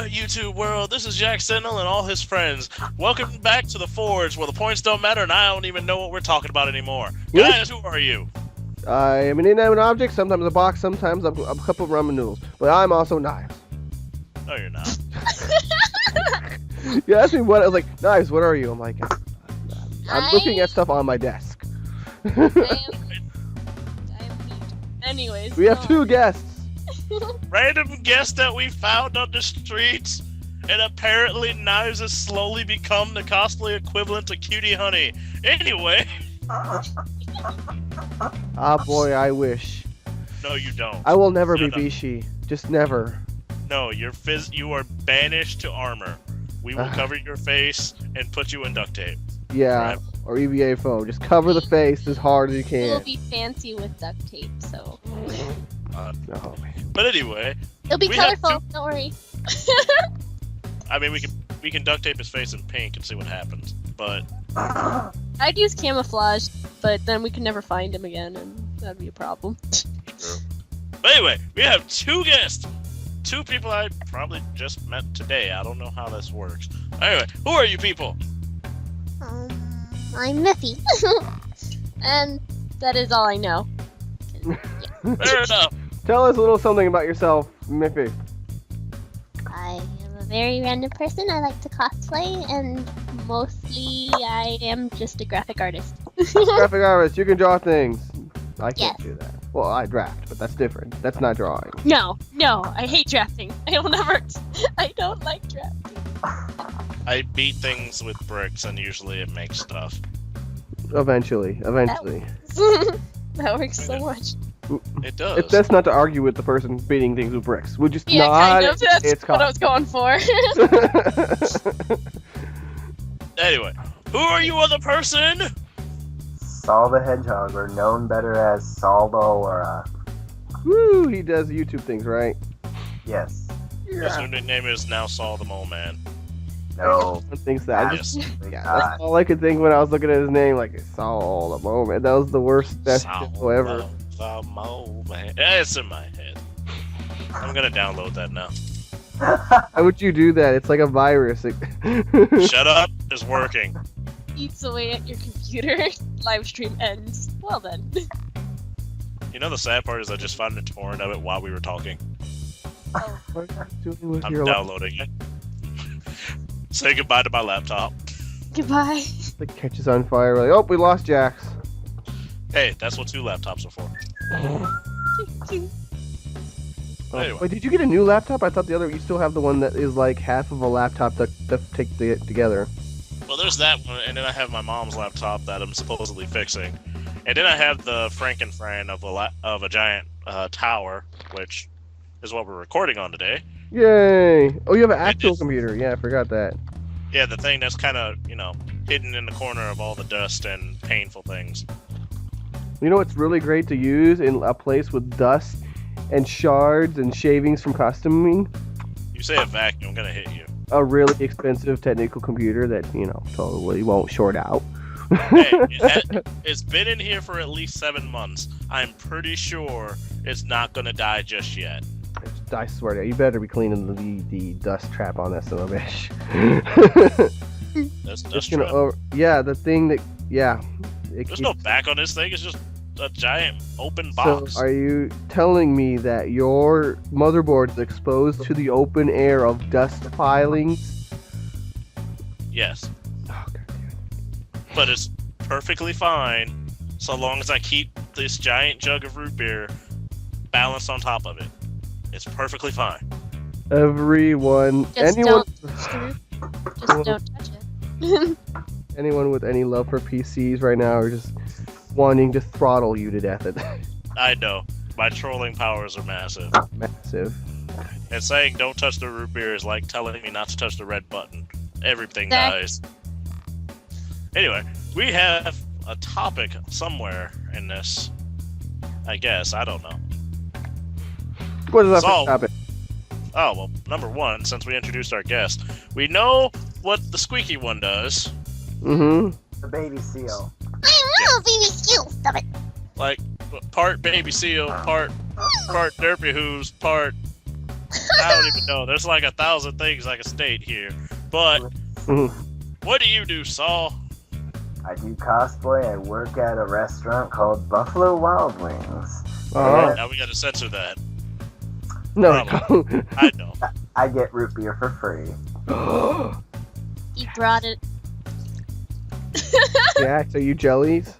YouTube world, this is Jack Sentinel and all his friends. Welcome back to the Forge, where the points don't matter and I don't even know what we're talking about anymore. What? Guys, who are you? I am an inanimate object, sometimes a box, sometimes a cup of ramen noodles. But I'm also Knives. No, you're not. You asked me what, I was like, Knives, what are you? I'm like, I'm looking at stuff on my desk. I am mute. Anyways. We have two guests. Random guest that we found on the streets, and apparently Knives has slowly become the cosplay equivalent to Cutie Honey. Anyway. Ah, boy, I wish. No, you don't. I will never be No. Bishi. Just never. No, you are banished to armor. We will cover your face and put you in duct tape. Yeah, Right. or EVA foam. Just cover the face as hard as you It'll can. be fancy with duct tape, so. Oh, man. But anyway, It'll be We have colorful, don't worry. I mean, we can duct tape his face in pink and see what happens. But I'd use camouflage, but then we could never find him again, and that'd be a problem. But anyway, we have two guests. Two people I probably just met today. I don't know how this works. Anyway, who are you people? I'm Miffy. And that is all I know. Fair enough. Tell us a little something about yourself, Miffy. I am a very random person. I like to cosplay, and mostly I am just a graphic artist. Graphic artist, you can draw things. I can't Yes. do that. Well, I draft, but that's different. That's not drawing. No, I hate drafting. I don't like drafting. I beat things with bricks, and usually it makes stuff. Eventually. That works so much. It does. That's not to argue with the person beating things with bricks. We're just Yeah, not. kind of. That's it's what I was going for. Anyway, who are you other person? Saul the Hedgehog, or known better as Saul the Aurora. Woo! He does YouTube things, right? Yes. His new nickname is now Saul the Mole Man. No. Everyone thinks that. Yes. Yeah, that's all I could think when I was looking at his name. Like, Saul the moment. That was the worst, best Saul show ever. the Mole Man. Yeah, it's in my head. I'm gonna download that now. Why would you do that? It's like a virus. Shut up. It's working. Eats away at your computer. Live stream ends. Well then. You know the sad part is I just found a torrent of it while we were talking. What are you doing with I'm your downloading it. Say goodbye to my laptop. Goodbye. It catches on fire. We're like, oh, we lost Jax. Hey, that's what two laptops are for. Oh, Anyway. wait, did you get a new laptop? I thought the other. You still have the one that is like half of a laptop that take it together. Well, there's that one, and then I have my mom's laptop that I'm supposedly fixing, and then I have the Frankenfran of a giant tower, which is what we're recording on today. Yay! Oh, you have an actual is. computer. Yeah, I forgot that. Yeah, the thing that's kind of, hidden in the corner of all the dust and painful things. You know what's really great to use in a place with dust and shards and shavings from costuming? You say a vacuum, I'm gonna hit you. A really expensive technical computer that, totally won't short out. Hey, it's been in here for at least 7 months. I'm pretty sure it's not gonna die just yet. I swear to you, better be cleaning the dust trap on that son of a bitch. That's It's true. gonna yeah, the thing that, yeah. There's no back on this thing, it's just a giant open box. So, are you telling me that your motherboard is exposed to the open air of dust pilings? Yes, Oh, God damn it. but it's perfectly fine so long as I keep this giant jug of root beer balanced on top of it. It's perfectly fine. Anyone, Just don't touch it. anyone with any love for PCs right now are just wanting to throttle you to death. I know. My trolling powers are massive. Massive. And saying don't touch the root beer is like telling me not to touch the red button. Everything That- dies. Anyway, we have a topic somewhere in this. I guess. I don't know. What is that So- for topic? Oh, well, number one, since we introduced our guest, we know what the squeaky one does. Mm-hmm. The baby seal. I love baby skills. Stop it. Like, part baby seal, part derpy who's, part I don't even know. There's like 1,000 things I can state here. But what do you do, Saul? I do cosplay. I work at a restaurant called Buffalo Wild Wings. Oh. Now we gotta censor that. No. I know. I get root beer for free. He brought it. Jax, are you jellies?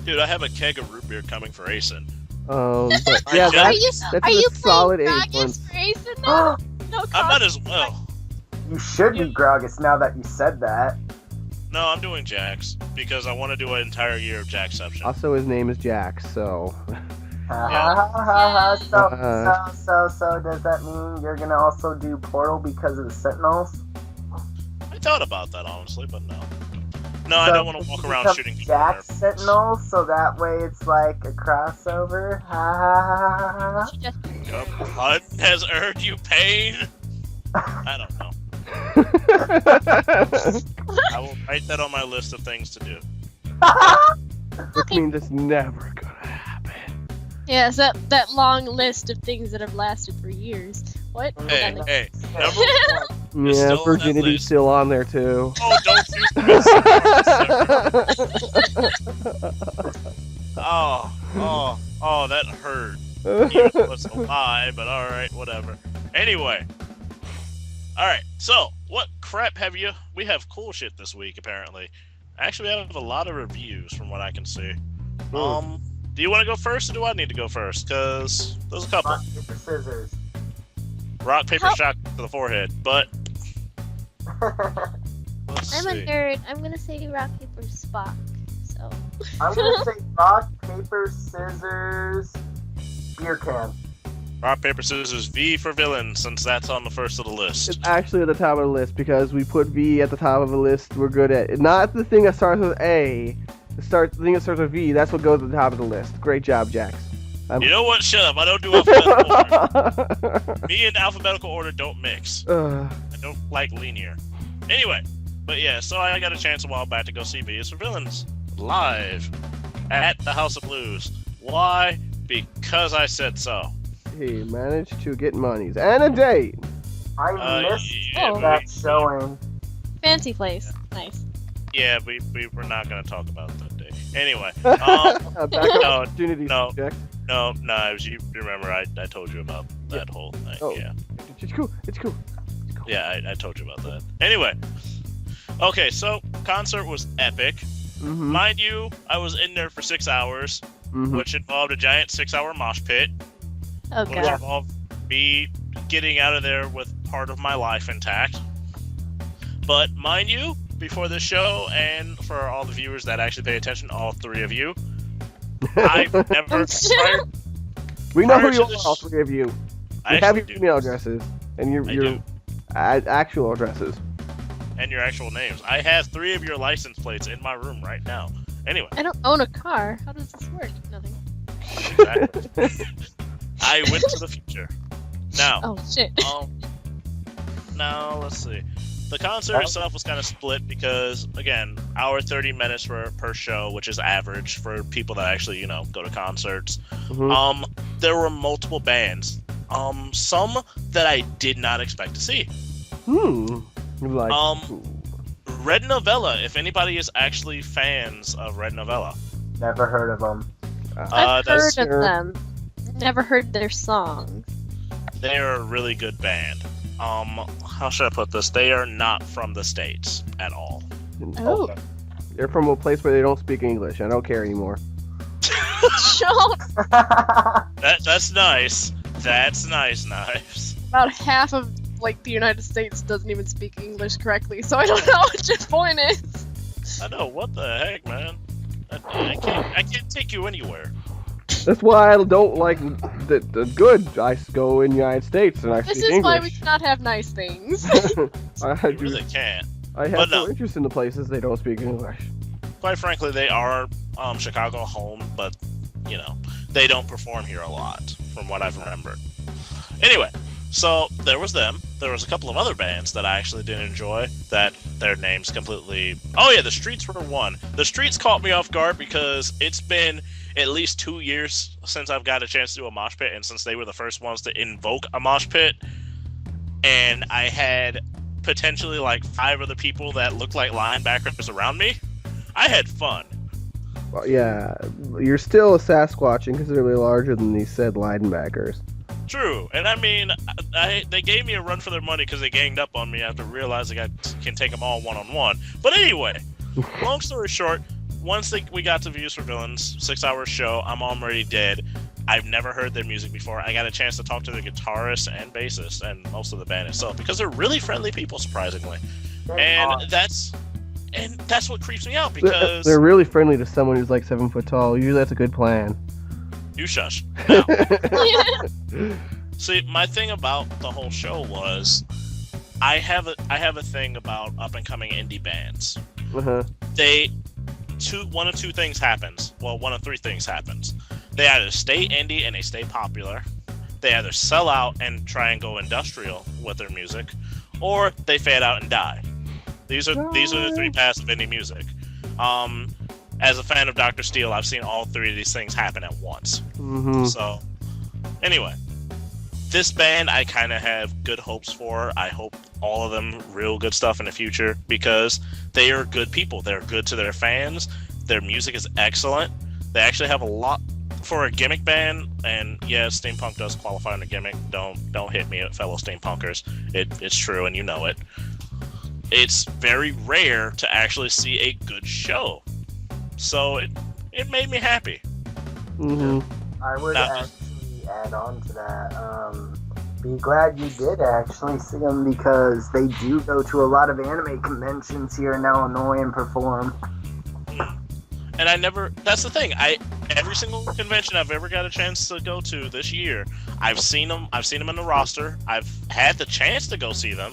Dude, I have a keg of root beer coming for Asen. But I yeah, just- Are you that's are a you solid playing 8 Gragas months. for Asen now? No I might as well. You should be Gragas now that you said that. No, I'm doing Jax because I want to do an entire year of Jaxception. Also, his name is Jax, so. So does that mean you're gonna also do Portal because of the Sentinels? I thought about that honestly, but no. No, I don't want to walk around shooting people. Jack Sentinels, so that way it's like a crossover. Your blood has earned you pain. I don't know. I will write that on my list of things to do. Which means it's never gonna happen. Yes, that long list of things that have lasted for years. What? Hey, Okay. hey, number one. It's Yeah, still on that virginity's list. still on there too. Oh, don't you Oh, that hurt. Even though it's a lie, but alright, whatever. Anyway. Alright, so, what crap have you... We have cool shit this week, apparently. Actually, we have a lot of reviews, from what I can see. Do you want to go first, or do I need to go first? Because there's a couple. Rock, paper, scissors. Rock, paper, How- shot to the forehead, but... Let's I'm see. a nerd. I'm gonna say rock, paper, Spock. So. I'm gonna say rock, paper, scissors, beer can. Rock, paper, scissors, V for villain, since that's on the first of the list. It's actually at the top of the list because we put V at the top of the list. We're good at it. Not the thing that starts with A. The thing that starts with V. That's what goes at the top of the list. Great job, Jax. You know what? Shut up. I don't do alphabetical order. Me and alphabetical order don't mix. I don't like linear. Anyway, but yeah, so I got a chance a while back to go see V is for Villains live at the House of Blues. Why? Because I said so. He managed to get monies and a date. I missed yeah, that showing. Fancy place. Nice. Yeah, we were not going to talk about that day. Anyway, Back no, opportunity. no. Jax. no, you remember I told you about that whole thing. Oh. Yeah. It's cool. It's cool. Yeah, I told you about that. Anyway, okay, so concert was epic. Mm-hmm. Mind you, I was in there for 6 hours, which involved a giant 6-hour mosh pit, Oh which god. involved me getting out of there with part of my life intact. But mind you, before this show, and for all the viewers that actually pay attention, all 3 of you, I've never. We know prior who to you are, this- all 3 of you. I We have actually your do. email addresses and your I do. actual addresses. And your actual names. I have 3 of your license plates in my room right now. Anyway. I don't own a car. How does this work? Nothing. Exactly. I went to the future. Now, Oh shit. now let's see. The concert itself was kind of split because, again, hour 30 minutes per show, which is average for people that actually, go to concerts. Mhm. There were multiple bands. Some that I did not expect to see. Like, Red Novella, if anybody is actually fans of Red Novella. Never heard of them. I've that's- heard of them. Never heard their songs. They're a really good band. How should I put this? They are not from the States at all. Oh. they're from a place where they don't speak English. I don't care anymore. Sean, That's nice. That's nice, Knives. about half of the United States doesn't even speak English correctly, so I don't know what your point is. I know, what the heck, man? I can't take you anywhere. That's why I don't like the good. I go in the United States and I This speak is English. why we cannot have nice things. I You do. really can't. I have But no no. interest in the places they don't speak English. Quite frankly, they are Chicago home, but, they don't perform here a lot, from what I've remembered. Anyway, so there was them. There was a couple of other bands that I actually did enjoy that their names completely... Oh yeah, The Streets were one. The Streets caught me off guard because it's been at least 2 years since I've got a chance to do a mosh pit, and since they were the first ones to invoke a mosh pit, and I had potentially like 5 other people that looked like linebackers around me, I had fun. Well, yeah, you're still a Sasquatch and considerably larger than these said linebackers. True, and I mean, they gave me a run for their money because they ganged up on me after realizing I can take them all one-on-one. But anyway, long story short, once we got to Views for Villains, 6-hour show, I'm already dead. I've never heard their music before. I got a chance to talk to the guitarist and bassist and most of the band itself because they're really friendly people, surprisingly. And that's what creeps me out because they're really friendly to someone who's like 7 foot tall. Usually that's a good plan. You shush. Now, see, my thing about the whole show was I have a thing about up and coming indie bands. Uh-huh. One of two things happens. Well, one of 3 things happens. They either stay indie and they stay popular. They either sell out and try and go industrial with their music, or they fade out and die. These are the 3 paths of indie music. As a fan of Dr. Steel, I've seen all 3 of these things happen at once. Mm-hmm. So, anyway, this band I kind of have good hopes for. I hope all of them real good stuff in the future because they are good people. They're good to their fans. Their music is excellent. They actually have a lot for a gimmick band, and yeah, steampunk does qualify under gimmick. Don't hit me, fellow steampunkers. It's true, and you know it. It's very rare to actually see a good show. So it made me happy. Mm-hmm. I would actually add on to that. Be glad you did actually see them because they do go to a lot of anime conventions here in Illinois and perform. And that's the thing. Every single convention I've ever got a chance to go to this year, I've seen them in the roster. I've had the chance to go see them,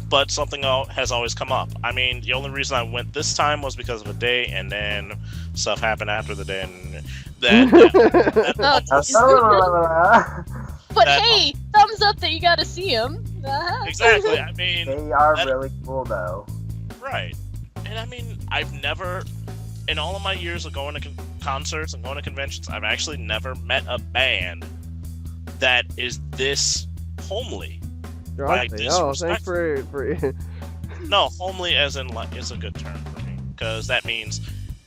but something has always come up. I mean, the only reason I went this time was because of a day, and then stuff happened after the day, and But hey, thumbs up that you got to see him. Exactly. I mean, they are really cool though. Right. And I mean, I've never, in all of my years of going to concerts and going to conventions, I've actually never met a band that is this homely. Like this thanks for No, homely as in like is a good term for me because that means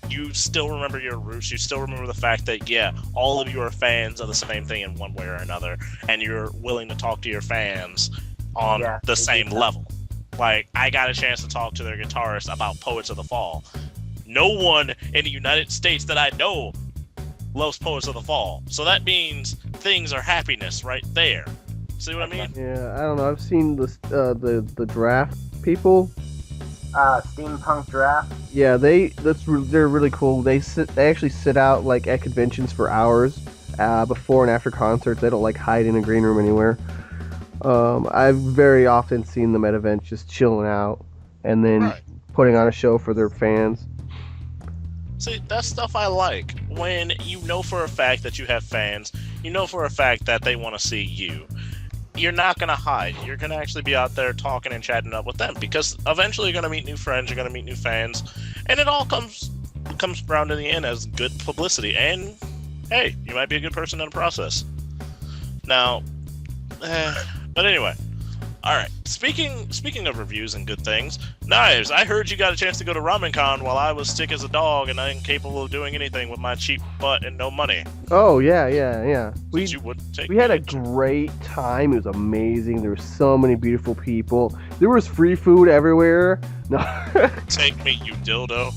you still remember your roots. You still remember the fact that yeah, all of you are fans of the same thing in one way or another, and you're willing to talk to your fans on the same level. Like I got a chance to talk to their guitarist about Poets of the Fall. No one in the United States that I know loves Poets of the Fall, so that means things are happiness right there. See what I mean? Yeah, I don't know. I've seen the draft people. Steampunk Draft. Yeah, they're really cool. They actually sit out like at conventions for hours before and after concerts. They don't like hide in a green room anywhere. I've very often seen them at events just chilling out and then putting on a show for their fans. See, that's stuff I like. When you know for a fact that you have fans, you know for a fact that they want to see you. You're not going to hide. You're going to actually be out there talking and chatting up with them because eventually you're going to meet new friends, you're going to meet new fans, and it all comes around in the end as good publicity. And hey, you might be a good person in the process. Now, but anyway, all right. Speaking of reviews and good things, Knives, I heard you got a chance to go to RamenCon while I was sick as a dog and incapable of doing anything with my cheap butt and no money. Oh yeah. We had a picture. great time. It was amazing. There were so many beautiful people. There was free food everywhere. No. Take me, you dildo.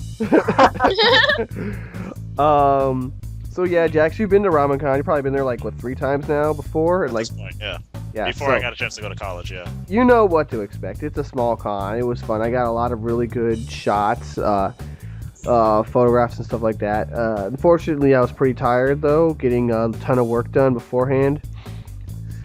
So yeah, Jax, you've been to RamenCon. You've probably been there like 3 times now before, and At this point, yeah. Before I got a chance to go to college, yeah. You know what to expect. It's a small con. It was fun. I got a lot of really good shots, photographs and stuff like that. Unfortunately, I was pretty tired though, getting a ton of work done beforehand.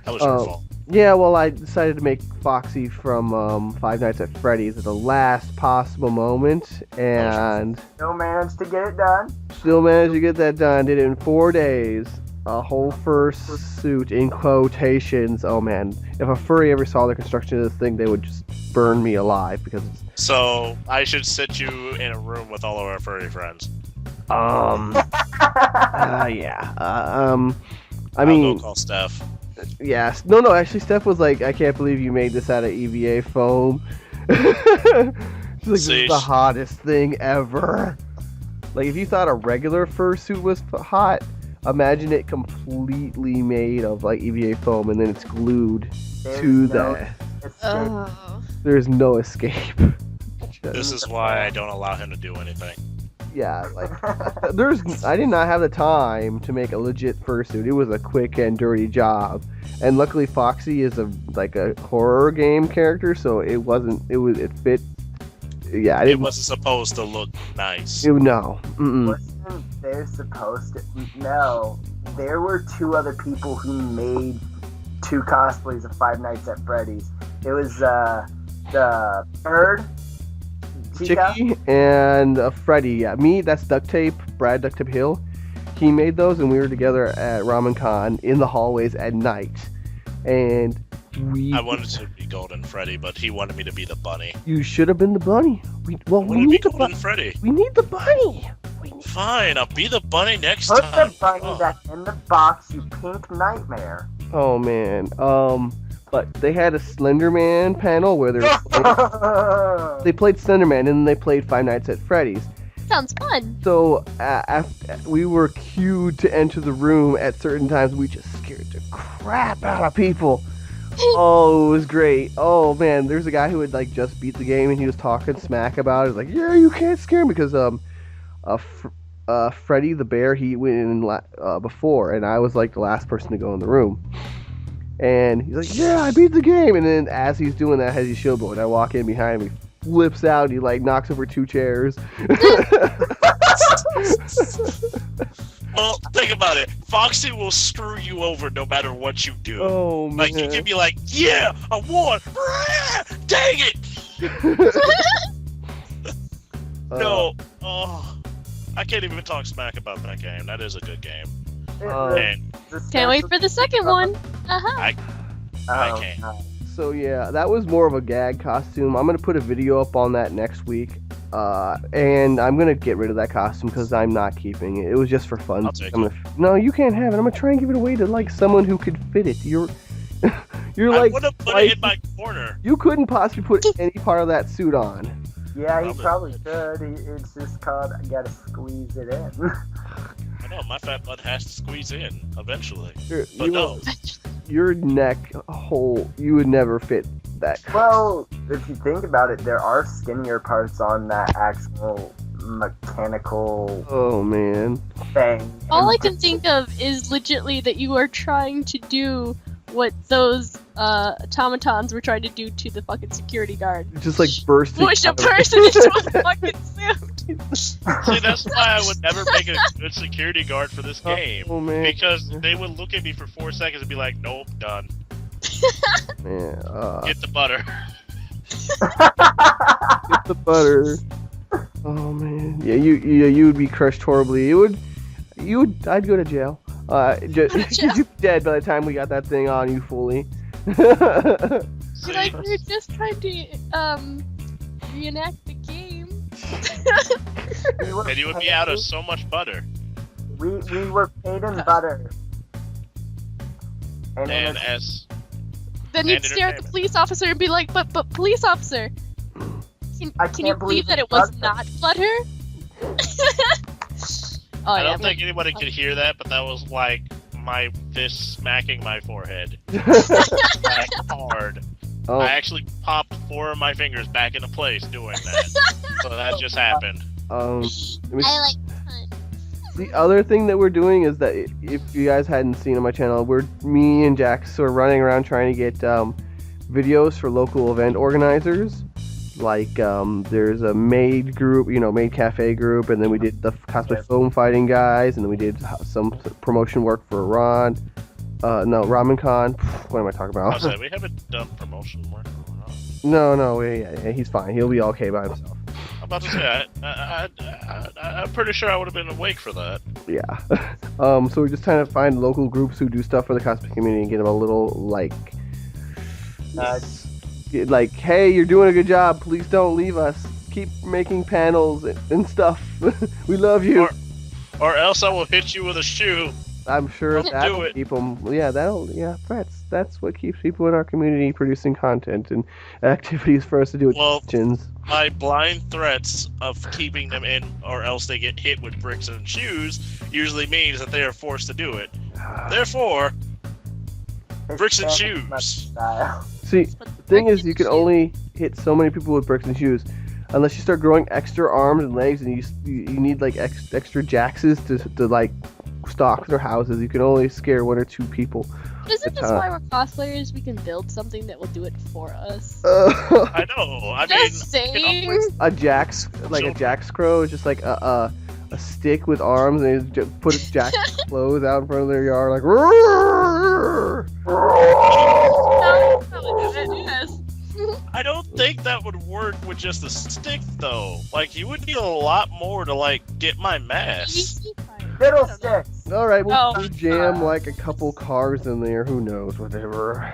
That was your fault. Yeah, well, I decided to make Foxy from Five Nights at Freddy's at the last possible moment, and Still managed to get it done. Still managed to get that done. Did it in 4 days. A whole fursuit in quotations. Oh man, if a furry ever saw the construction of this thing, they would just burn me alive because it's... So I should sit you in a room with all of our furry friends. Yeah. I I'll mean, go call Steph. yeah. No. Actually, Steph was like, "I can't believe you made this out of EVA foam." She's like, "This is the hottest thing ever." Like, if you thought a regular fursuit was hot, imagine it completely made of like EVA foam, and then it's glued to that. Oh. There's no escape. This is why I don't allow him to do anything. Yeah, like I did not have the time to make a legit fursuit. It was a quick and dirty job, and luckily Foxy is a horror game character, so it fit. Yeah, It wasn't supposed to look nice. No. Wasn't there supposed to? No, there were 2 other people who made 2 cosplays of Five Nights at Freddy's. It was the bird, Chicky and Freddy. Yeah, me. That's Duct Tape. Brad Duct Tape Hill. He made those, and we were together at Ramen Con in the hallways at night, and I wanted to be Golden Freddy, but he wanted me to be the bunny. You should have been the bunny. We need the Golden Freddy. We need the bunny. Fine, I'll be the bunny next Put time. the bunny that's in the box, you pink nightmare. Oh man. But they had a Slender Man panel where they played Slender Man, and then they played Five Nights at Freddy's. Sounds fun. So we were queued to enter the room at certain times. We just scared the crap out of people. Oh, it was great. Oh man, there's a guy who had like just beat the game, and he was talking smack about it. Like, yeah, you can't scare me because Freddy the bear, he went in before, and I was like the last person to go in the room. And he's like, yeah, I beat the game. And then as he's doing that, as he's showboating, I walk in behind him, he flips out, and he like knocks over 2 chairs. Well, think about it. Foxy will screw you over no matter what you do. Oh man. Like, you can be like, yeah, I won. Dang it. No. Oh, I can't even talk smack about that game. That is a good game. And Can't wait for the second one. I can't. So yeah, that was more of a gag costume. I'm gonna put a video up on that next week, and I'm gonna get rid of that costume because I'm not keeping it. It was just for fun. I'll take it. No, you can't have it. I'm gonna try and give it away to like someone who could fit it. You're I like, would have put it in my corner. you couldn't possibly put any part of that suit on. Yeah, he probably could. It's just called, I gotta squeeze it in. I know, my fat butt has to squeeze in eventually. But no. Your neck hole, you would never fit that. Well, if you think about it, there are skinnier parts on that actual mechanical Oh man. thing. All I can think of is legitly that you are trying to do what those automatons were trying to do to the fucking security guard. Just like bursting. Push a out of- person into a fucking suit. See, that's why I would never make a good security guard for this game. Oh man. Because they would look at me for 4 seconds and be like, nope, done. Man, Get the butter. get the butter. Oh man. Yeah, you would be crushed horribly. I'd go to jail. You'd be dead by the time we got that thing on you fully. See, Like, you're just trying to reenact the game. and you would be out of so much butter. We were paid in butter. And And as Then you'd And stare at the entertainment. police officer and be like, but police officer, I can you can't believe believe that it it was was not butter? Oh, I yeah, don't think anybody could hear that, but that was like my fist smacking my forehead. Like, hard. Oh, I actually popped 4 of my fingers back into place doing that. So that just happened. let me I like hunt. The other thing that we're doing is that if you guys hadn't seen on my channel, me and Jax are running around trying to get videos for local event organizers. Like there's a maid group, maid cafe group, and then we did the cosplay foam fighting guys, and then we did some promotion work for Ron. No, Ramen Con. What am I talking I was about? like, we haven't done promotion work. No, yeah, he's fine. He'll be okay by himself. I'm about to say, I'm pretty sure I would have been awake for that. Yeah. So we're just trying to find local groups who do stuff for the cosplay community and get them a little like, hey, you're doing a good job. Please don't leave us. Keep making panels and stuff. We love you. or else I will hit you with a shoe. I'm sure Don't that'll do it. keep them. Yeah, that's what keeps people in our community producing content and activities for us to do with Well, questions. My blind threats of keeping them in, or else they get hit with bricks and shoes, usually means that they are forced to do it. Therefore, bricks and shoes. See, the thing is, you can only hit so many people with bricks and shoes, unless you start growing extra arms and legs, and you need like extra jaxes to like stock their houses. You can only scare 1 or 2 people. Isn't this why we're cosplayers? We can build something that will do it for us. I know. I mean, Just you can saying. always- A jax, like a jax crow, is just like a stick with arms, and they just put a jax clothes out in front of their yard, like. "Roar!" No, probably yes. I don't think that would work with just a stick, though. Like, you would need a lot more to, like, get my mass. Fiddlesticks. All right, we'll Oh. jam like a couple cars in there. Who knows? Whatever.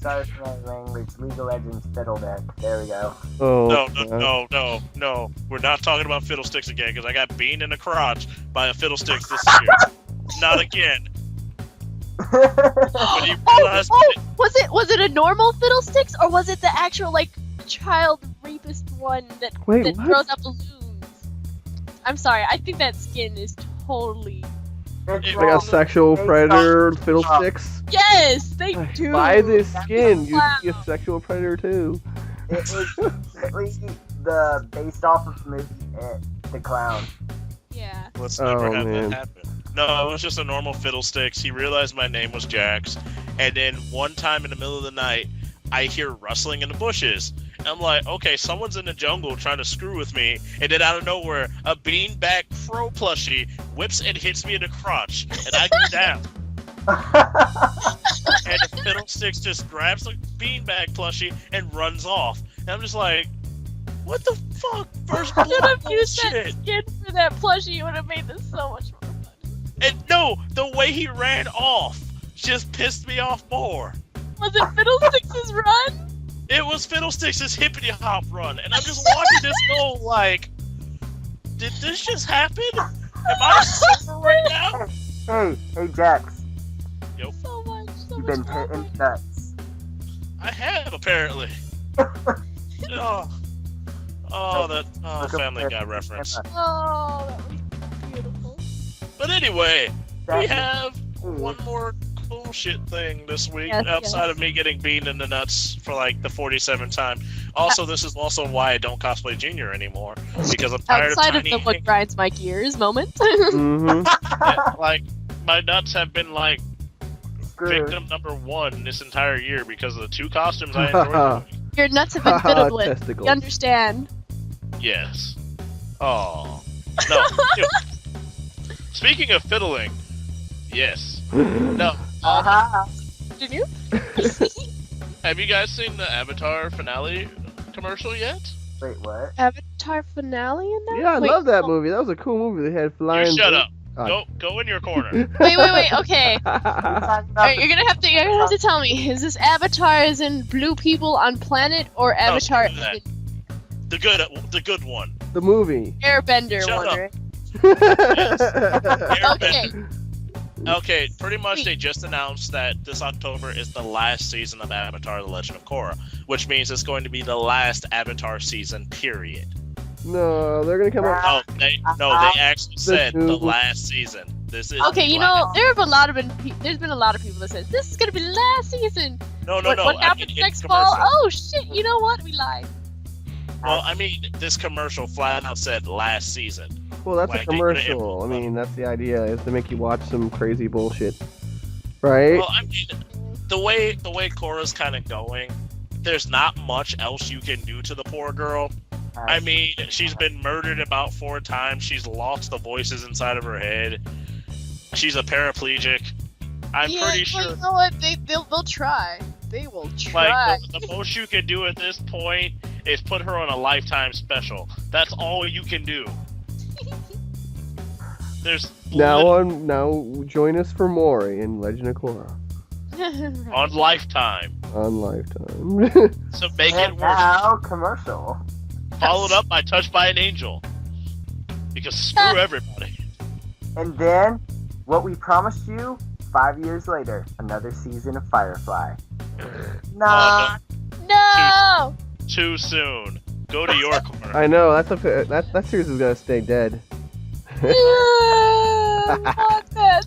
Sorry for my language. League of Legends Fiddledeck. There we go. Oh. No. We're not talking about fiddlesticks again, because I got beaten in the crotch by a fiddlesticks this year. Not again. When you realize Was it a normal fiddlesticks or was it the actual like child rapist one that Wait, that what? throws up balloons? I'm sorry, I think that skin is totally It's Like a sexual predator, fiddlesticks. yes, they do. Buy this skin. You Wow. can be a sexual predator too. It is literally based off of the movie It, the clown. Yeah. Let's never Oh, have man. that happen. No, it was just a normal fiddlesticks. He realized my name was Jax, and then one time in the middle of the night, I hear rustling in the bushes. And I'm like, okay, someone's in the jungle trying to screw with me, and then out of nowhere, a beanbag crow plushie whips and hits me in the crotch, and I go down. And the fiddlesticks just grabs the beanbag plushie and runs off. And I'm just like, what the fuck? First Should have blood used that bullshit. skin for that plushie. It would have made this so much more fun. And no, the way he ran off just pissed me off more. Was it Fiddlesticks' run? It was Fiddlesticks' hippity hop run, and I'm just watching this go like, did this just happen? Am I sober right now? Hey, Jax. So much You've been fun. hitting nuts. I have apparently. Family Guy reference. Oh, that was beautiful. But anyway, we That's have one more cool shit thing this week Yes, outside yes. of me getting beaten in the nuts for like the 47th time. Also, this is also why I don't cosplay Junior anymore, because I'm tired Outside of of the tiny what grinds my gears moment. Mm-hmm. like my nuts have been like screwed. victim number 1 this entire year because of the 2 costumes I enjoyed doing. Your nuts have been fiddled with. Testicles. You understand? Yes. Oh. No. Dude. Speaking of fiddling, yes. No. Uh-huh. Did you? Have you guys seen the Avatar finale commercial yet? Wait, what? Avatar finale in that? Yeah, I Wait, love that oh, movie. That was a cool movie. They had flying. You shut up. Oh. Go in your corner. Wait. Okay. You're talking about Alright, you're gonna have to tell me. Is this Avatar as in blue people on planet or Avatar screw that. as in The good one. The movie. Airbender Shut one, up. right? Airbender. Okay. Okay, pretty much they just announced that this October is the last season of Avatar: The Legend of Korra, which means it's going to be the last Avatar season, period. No, they're gonna come up. No, they actually said the movie. last season. This is Okay, the you know, last- there's been a lot of people that said this is gonna be the last season. No. What I happens mean, next it's fall? commercial. Oh shit! You know what? We lied. Well, I mean, this commercial flat out said last season. Well, that's a Like, they could've commercial. I improved mean, that's the idea, is to make you watch some crazy bullshit, right? Well, I mean, the way Korra's kind of going, there's not much else you can do to the poor girl. I mean, she's been murdered about 4 times. She's lost the voices inside of her head. She's a paraplegic. I'm yeah, pretty well, sure. you know what? They'll try. They will try. Like the most you can do at this point is put her on a Lifetime special. That's all you can do. There's Now join us for Maury in Legend of Korra on Lifetime. on Lifetime. So make it And work. now, commercial. Followed up by Touched by an Angel. Because screw everybody. And then, what we promised you, 5 years later, another season of Firefly. Nah. No! Too soon. Go to your corner. I know that series is gonna stay dead. Not that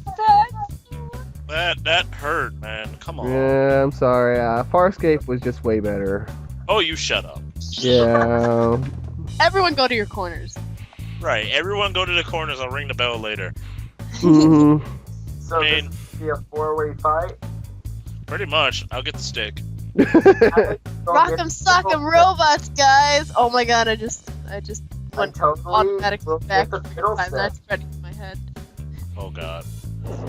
fast. That hurt, man. Come on. Yeah, I'm sorry. Farscape was just way better. Oh, you shut up. Yeah. Everyone go to your corners. Right. Everyone go to the corners. I'll ring the bell later. Mhm. So this Man. will be a 4-way fight. Pretty much. I'll get the stick. Rock'em sock'em robots, guys! Oh my god, I just I went totally automatically will back get the to middle time. set. That's ready in my head. Oh god.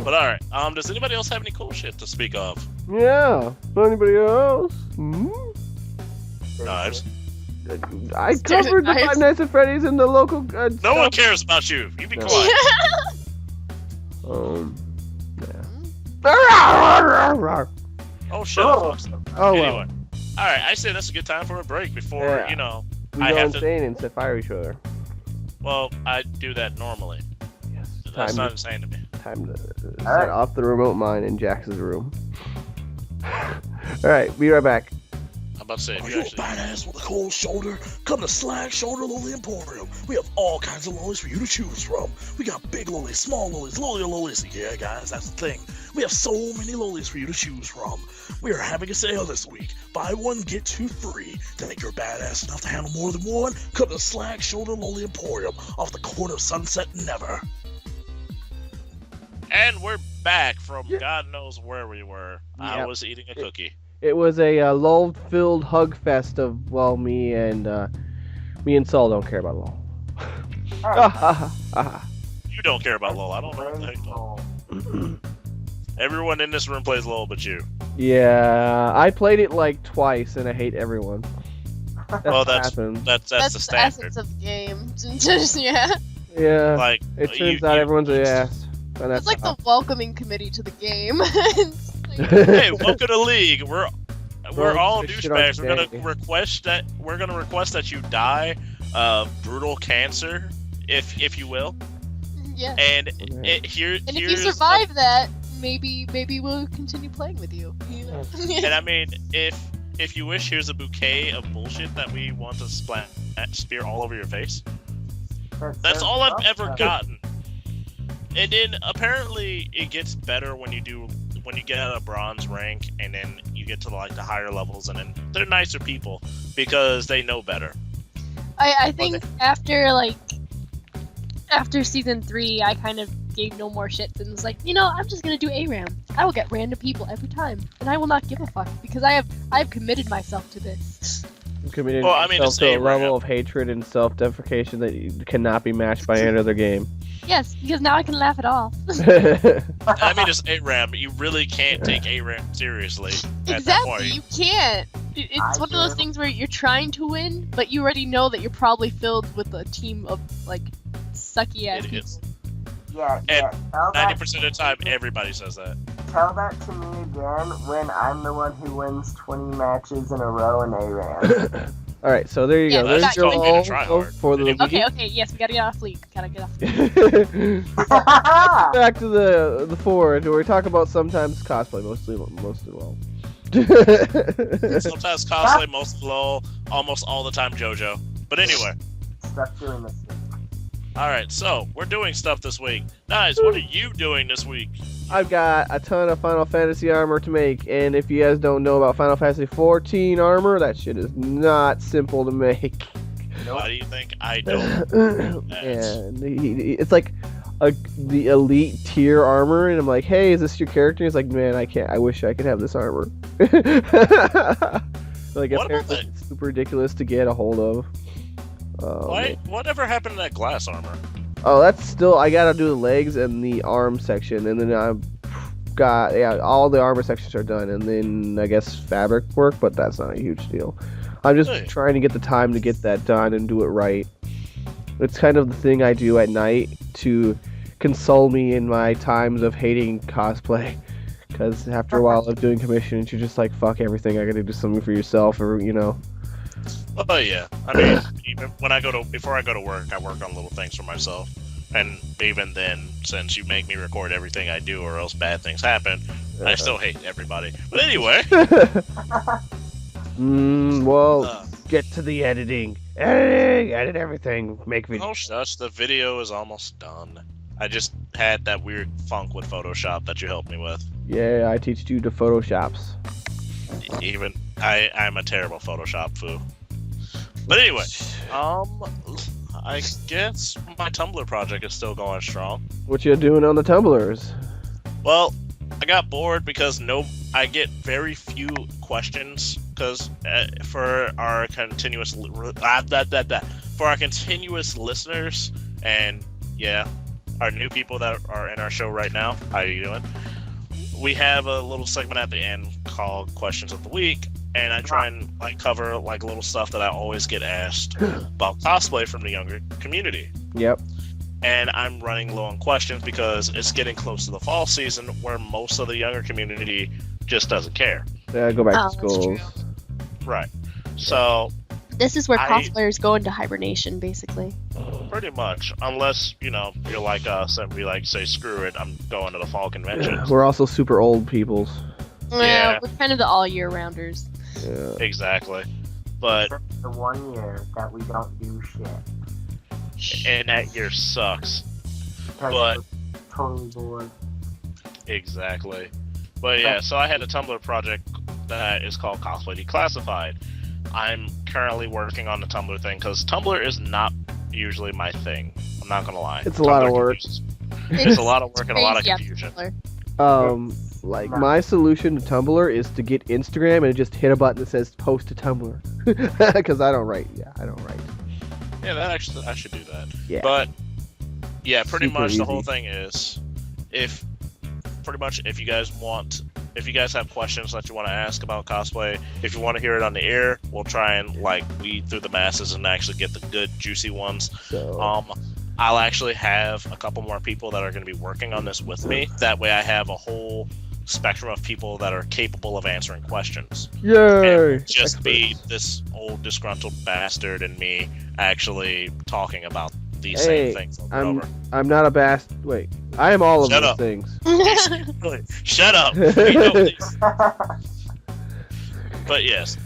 But alright. Does anybody else have any cool shit to speak of? Yeah. Anybody else? Hmm? No, I covered the Nice. Five Nights at Freddy's in the local. No one cares about you. You be No. quiet. Yeah. Oh, shut up, folks. Oh Anyway. well. Alright, I say that's a good time for a break before, Yeah. We I go have to. insane and set fire each other. Well, I do that normally. Yes. That's not insane to me. Time to set Alright. off the remote mine in Jax's room. Alright, be right back. I'm about to say, if Are you you a actually. badass with a cold shoulder? Come to Slag Shoulder Lolly Emporium. We have all kinds of lollies for you to choose from. We got big lollies, small lollies, lollies. Yeah, guys, that's the thing. We have so many lollies for you to choose from. We are having a sale this week. Buy one, get two free. To think you're badass enough to handle more than one, come to Slag Shoulder Lolly Emporium off the corner of Sunset and Never. And we're back from God knows where we were. I Yep. was eating a cookie. It was a lull-filled hug fest of me and Saul don't care about LOL. You don't care about LOL. I don't know what the heck LOL. Everyone in this room plays LOL but you. Yeah, I played it like twice and I hate everyone. Well, what that's happened. that's That's the the standard. essence of the game. Just, yeah. Yeah. Like It you- turns out you- everyone's an ass. And It's like the welcoming committee to the game. It's like- Hey, welcome to League. We're all this shit on douchebags. We're today. gonna request that you die of brutal cancer, if you will. yeah. And Okay. here's And if you survive that, maybe we'll continue playing with you. You know? And I mean, if you wish, here's a bouquet of bullshit that we want to spear all over your face. That's all I've ever gotten. And then apparently it gets better when you get out of bronze rank, and then you get to like the higher levels, and then they're nicer people because they know better. I think after season 3, I kind of gave no more shits and was like, I'm just gonna do ARAM. I will get random people every time, and I will not give a fuck because I've committed myself to this. Committed Well, I mean, yourself it's to a ARAM. level of hatred and self-deprecation that cannot be matched by any other game. Yes, because now I can laugh it off. I mean, it's ARAM. You really can't take ARAM seriously at that Exactly, point. you can't. It's one of those things where you're trying to win, but you already know that you're probably filled with a team of like sucky ass Idiots. Yeah, And Tell 90% of the time, everybody says that. that to me again when I'm the one who wins 20 matches in a row in ARAM. All right, so there you Yeah, go. we There's got your you. Being a tryhard. all for the Okay, yes, we gotta get off League. Gotta get off League. Back to the forward, where we talk about sometimes cosplay, mostly LOL. Sometimes cosplay, most LOL, almost all the time JoJo. But anyway, Stop doing this. alright, so we're doing stuff this week. Nice, what are you doing this week? I've got a ton of Final Fantasy armor to make, and if you guys don't know about Final Fantasy 14 armor, that shit is not simple to make. Why do you think I don't? And it's like the elite tier armor, and I'm like, hey, is this your character? He's like, man, I can't. I wish I could have this armor. Like, What about apparently it's super ridiculous to get a hold of. Whatever happened to that glass armor? Oh, that's still. I gotta do the legs and the arm section, and then I've got all the armor sections are done, and then I guess fabric work, but that's not a huge deal. I'm just Hey. trying to get the time to get that done and do it right. It's kind of the thing I do at night to console me in my times of hating cosplay. Because after a while of doing commissions, you're just like, fuck everything. I gotta do something for yourself, or Oh yeah, I mean, even before I go to work, I work on little things for myself, and even then, since you make me record everything I do, or else bad things happen, I still hate everybody. But anyway, Well, get to the editing. Edit everything. Make video. oh shush, the video is almost done. I just had that weird funk with Photoshop that you helped me with. Yeah, I teach you to Photoshops. Even I'm a terrible Photoshop foo. But anyway, I guess my Tumblr project is still going strong. What you doing on the tumblers? Well, I got bored because I get very few questions because for our continuous listeners and our new people that are in our show right now. How are you doing? We have a little segment at the end called Questions of the Week, and I try and cover little stuff that I always get asked about cosplay from the younger community. Yep. And I'm running low on questions because it's getting close to the fall season where most of the younger community just doesn't care. Yeah, go back to that's schools. true. Right. So This is where cosplayers go into hibernation, basically. pretty much, unless, you're like us and we say, screw it, I'm going to the fall convention. We're also super old peoples. Yeah. We're kind of the all year rounders. Yeah. Exactly. But, Except the 1 year that we don't do shit. and that year sucks. Because But- we're totally bored. Exactly. But yeah, so I had a Tumblr project that is called Cosplay Declassified. I'm currently working on the Tumblr thing because Tumblr is not usually my thing. I'm not gonna lie. It's a lot of work. It's a lot of work and a lot of Yeah, confusion. My solution to Tumblr is to get Instagram and just hit a button that says post to Tumblr. Because I don't write. Yeah, I don't write. Yeah, I should do that. Yeah. But yeah, pretty Super much the whole easy. thing is if you guys have questions that you want to ask about cosplay, if you want to hear it on the air, we'll try and weed through the masses and actually get the good juicy ones. So, I'll actually have a couple more people that are going to be working on this with me. That way I have a whole spectrum of people that are capable of answering questions. yay! And just be this old disgruntled bastard and me actually talking about these Hey, same things over and over. I'm not a bastard. Wait, I am all of Shut those up. things. Shut up. We know this. But yes,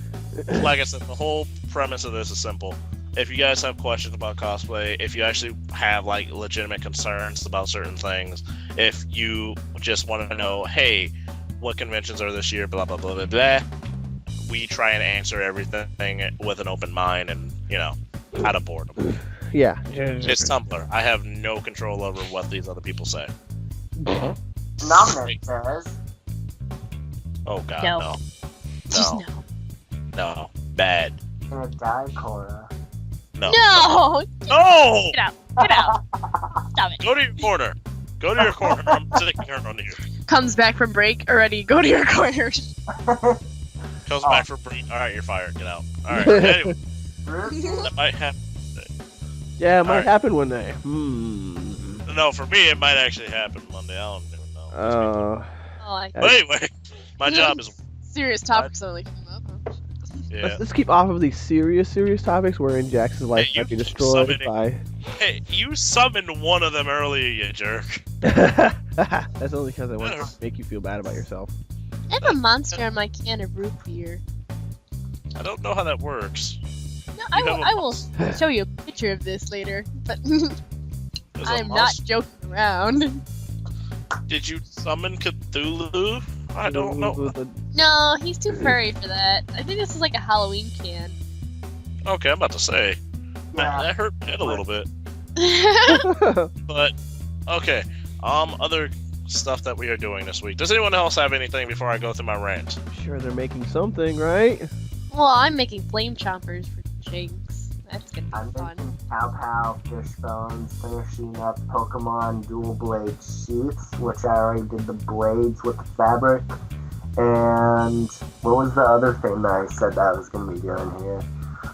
like I said, the whole premise of this is simple. If you guys have questions about cosplay, if you actually have legitimate concerns about certain things, if you just want to know, hey, what conventions are this year, blah blah blah blah blah, we try and answer everything with an open mind and out of boredom. Yeah. It's Tumblr. I have no control over what these other people say. Nomnet says, Oh god, No. no. Just No. no. No. Bad. gonna die, Cora. No. No! No! Get out! Get out! Stop it. Go to your corner. Go to your corner. I'm sitting here on you. Comes back from break already. Go to your corner. Comes back for break. Alright, you're fired. Get out. Alright, anyway. That might happen. Yeah, it might Alright. happen one day. No, for me, it might actually happen Monday. I don't even know. Oh, I But anyway, my job is. serious topics only came up. Huh? Yeah. Let's keep off of these serious topics wherein Jackson's life Hey, you might be keep destroyed summoning- by. Hey, you summoned one of them earlier, you jerk. That's only because I want to make you feel bad about yourself. I have a monster on my can of root beer. I don't know how that works. No, You have a I will show you a picture of this later, but There's a I'm not monster. joking around. Did you summon Cthulhu? I don't know. No, he's too furry for that. I think this is like a Halloween can. Okay, I'm about to say. Yeah. That hurt my head a little bit. But, okay. Other stuff that we are doing this week. Does anyone else have anything before I go through my rant? Sure, they're making something, right? Well, I'm making flame chompers for Jinx. That's gonna I'm be fun. making Pow Pow fish bones, finishing up Pokemon Dual Blade Sheaths, which I already did the blades with the fabric. And what was the other thing that I said that I was going to be doing here?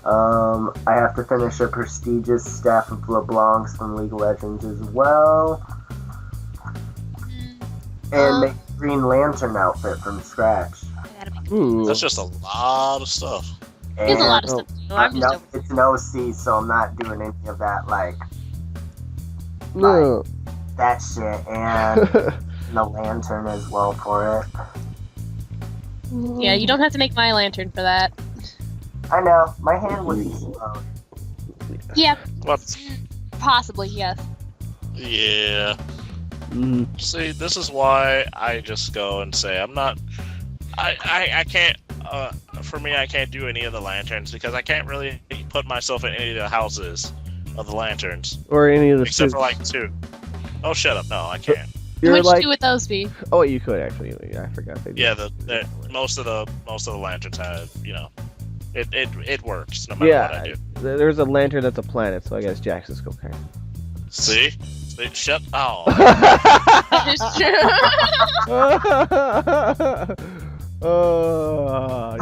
I have to finish a prestigious Staff of LeBlancs from League of Legends as well. And make a Green Lantern outfit from scratch. I gotta make Ooh. That's just a lot of stuff. There's a lot of Oh. stuff to do. I'm just no, over. it's an OC, so I'm not doing any of that like No. that shit, and the lantern as well for it. Yeah, you don't have to make my lantern for that. I know my hand would be slow. Yeah, What? possibly, yes. Yeah. Mm. See, this is why I just go and say I'm not. I can't. For me, I can't do any of the lanterns because I can't really put myself in any of the houses of the lanterns, Or any of the except suits. for like 2. Oh, shut up! No, I can't. You're What'd like, you do with those, B? oh, you could actually. Yeah, I forgot. They Yeah, did. most of the lanterns have, it works no matter what I Yeah, do. there's a lantern that's a planet, so I guess Jax is okay. See, shut. Oh, That is true. Oh,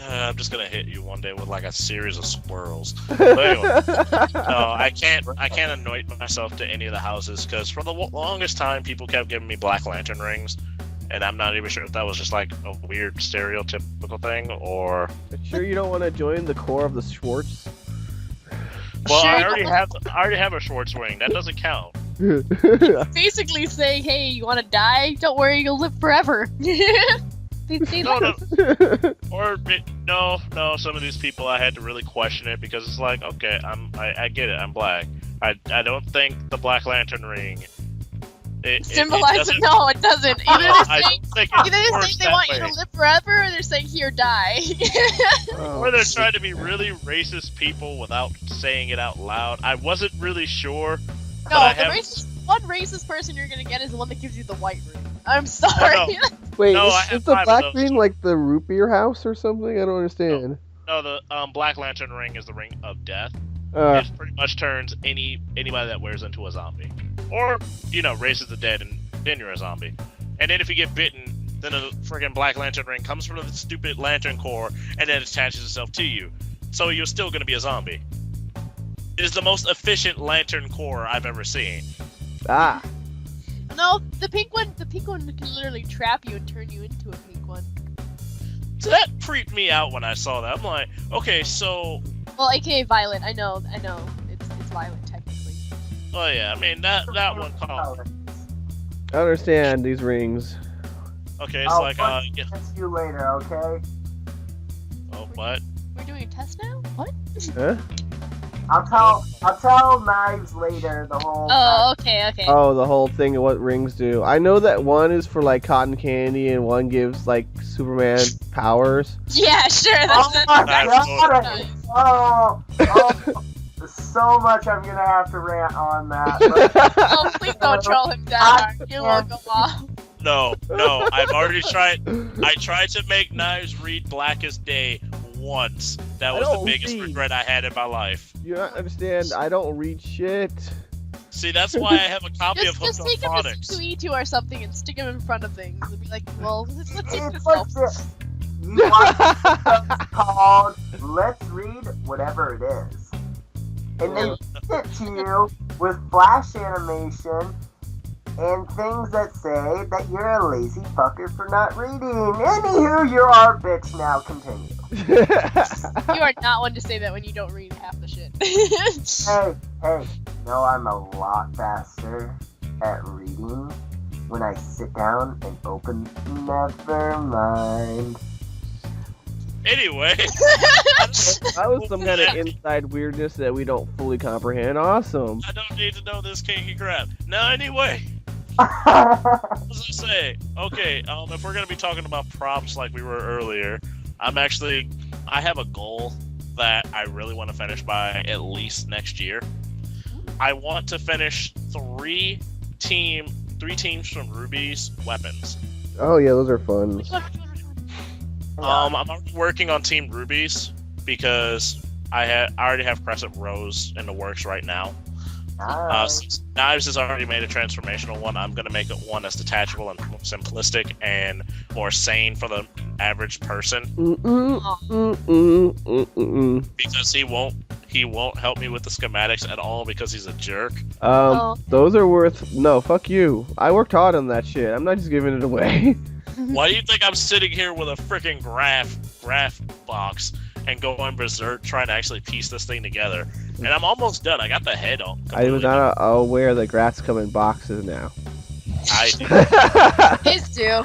I'm just gonna hit you one day with like a series of squirrels. But anyway. No, I can't anoint myself to any of the houses because for the longest time people kept giving me black lantern rings, and I'm not even sure if that was just like a weird stereotypical thing or. sure you don't want to join the core of the Schwartz? Well, Sure. I already have a Schwartz ring. That doesn't count. Basically saying, hey, you want to die? Don't worry, you'll live forever. they No, like no. Or no. Some of these people I had to really question it because it's like, okay, I get it. I'm black. I don't think the Black Lantern ring. symbolizes. It No, it doesn't. Either I they're saying, don't think either it they're works saying they that want way. you to live forever, or they're saying here, die. Or they're trying to be really racist people without saying it out loud. I wasn't really sure. but No, I the have- one racist person you're gonna get is the one that gives you the white ring. I'm sorry. Wait, No, I is have the 5 of black those. green like the root beer house or something? I don't understand. No, the Black Lantern ring is the ring of death. Uh, It pretty much turns anybody that wears into a zombie, or raises the dead, and then you're a zombie. And then if you get bitten, then a friggin' Black Lantern ring comes from the stupid Lantern core, and then attaches itself to you. So you're still gonna be a zombie. It is the most efficient Lantern core I've ever seen. ah, No, the pink one can literally trap you and turn you into a pink one. So that freaked me out when I saw that. I'm like, okay, so Well, AKA violet. I know. It's violet technically. oh yeah, I mean that one called. I understand these rings. Okay, it's I'll like yeah. Catch you later, okay? Oh what? We're doing a test now? What? Huh? I'll tell Knives later the whole. Oh, okay. Oh, the whole thing of what rings do. I know that one is for like cotton candy and one gives like Superman powers. Yeah, sure. Oh That's my That's god! nice. Oh, so much I'm gonna have to rant on that. But Oh, please don't troll him down. You will go off. No, I've already tried. I tried to make Knives read Blackest Day once. That I was the don't biggest read. regret I had in my life. You don't understand? I don't read shit. See, that's why I have a copy Just of Hooked on take him to Phonics. C2 or something and stick him in front of things and be like, well, let's see if it's this like helps. this. You watch something called Let's Read Whatever It Is. And they read it to you with flash animation and things that say that you're a lazy fucker for not reading. Anywho, you're our bitch now. Continue. You are not one to say that when you don't read half the shit. Hey, no, I'm a lot faster at reading when I sit down and open. Never mind. Anyway, That was some kind of inside weirdness that we don't fully comprehend. Awesome. I don't need to know this kinky crap. Now, anyway, what was I say? Okay, if we're gonna be talking about props like we were earlier, I have a goal that I really want to finish by at least next year. I want to finish three teams from Ruby's weapons. Oh yeah, those are fun. I'm already working on Team Ruby's because I already have Crescent Rose in the works right now. Since Knives has already made a transformational one, I'm gonna make it one that's detachable and more simplistic and more sane for the average person because he won't help me with the schematics at all because he's a jerk. Those are worth no. Fuck you. I worked hard on that shit. I'm not just giving it away. Why do you think I'm sitting here with a freaking graph graph box and going berserk trying to actually piece this thing together. And I'm almost done. I got the head on. I was not aware that graphs come in boxes now. I His too.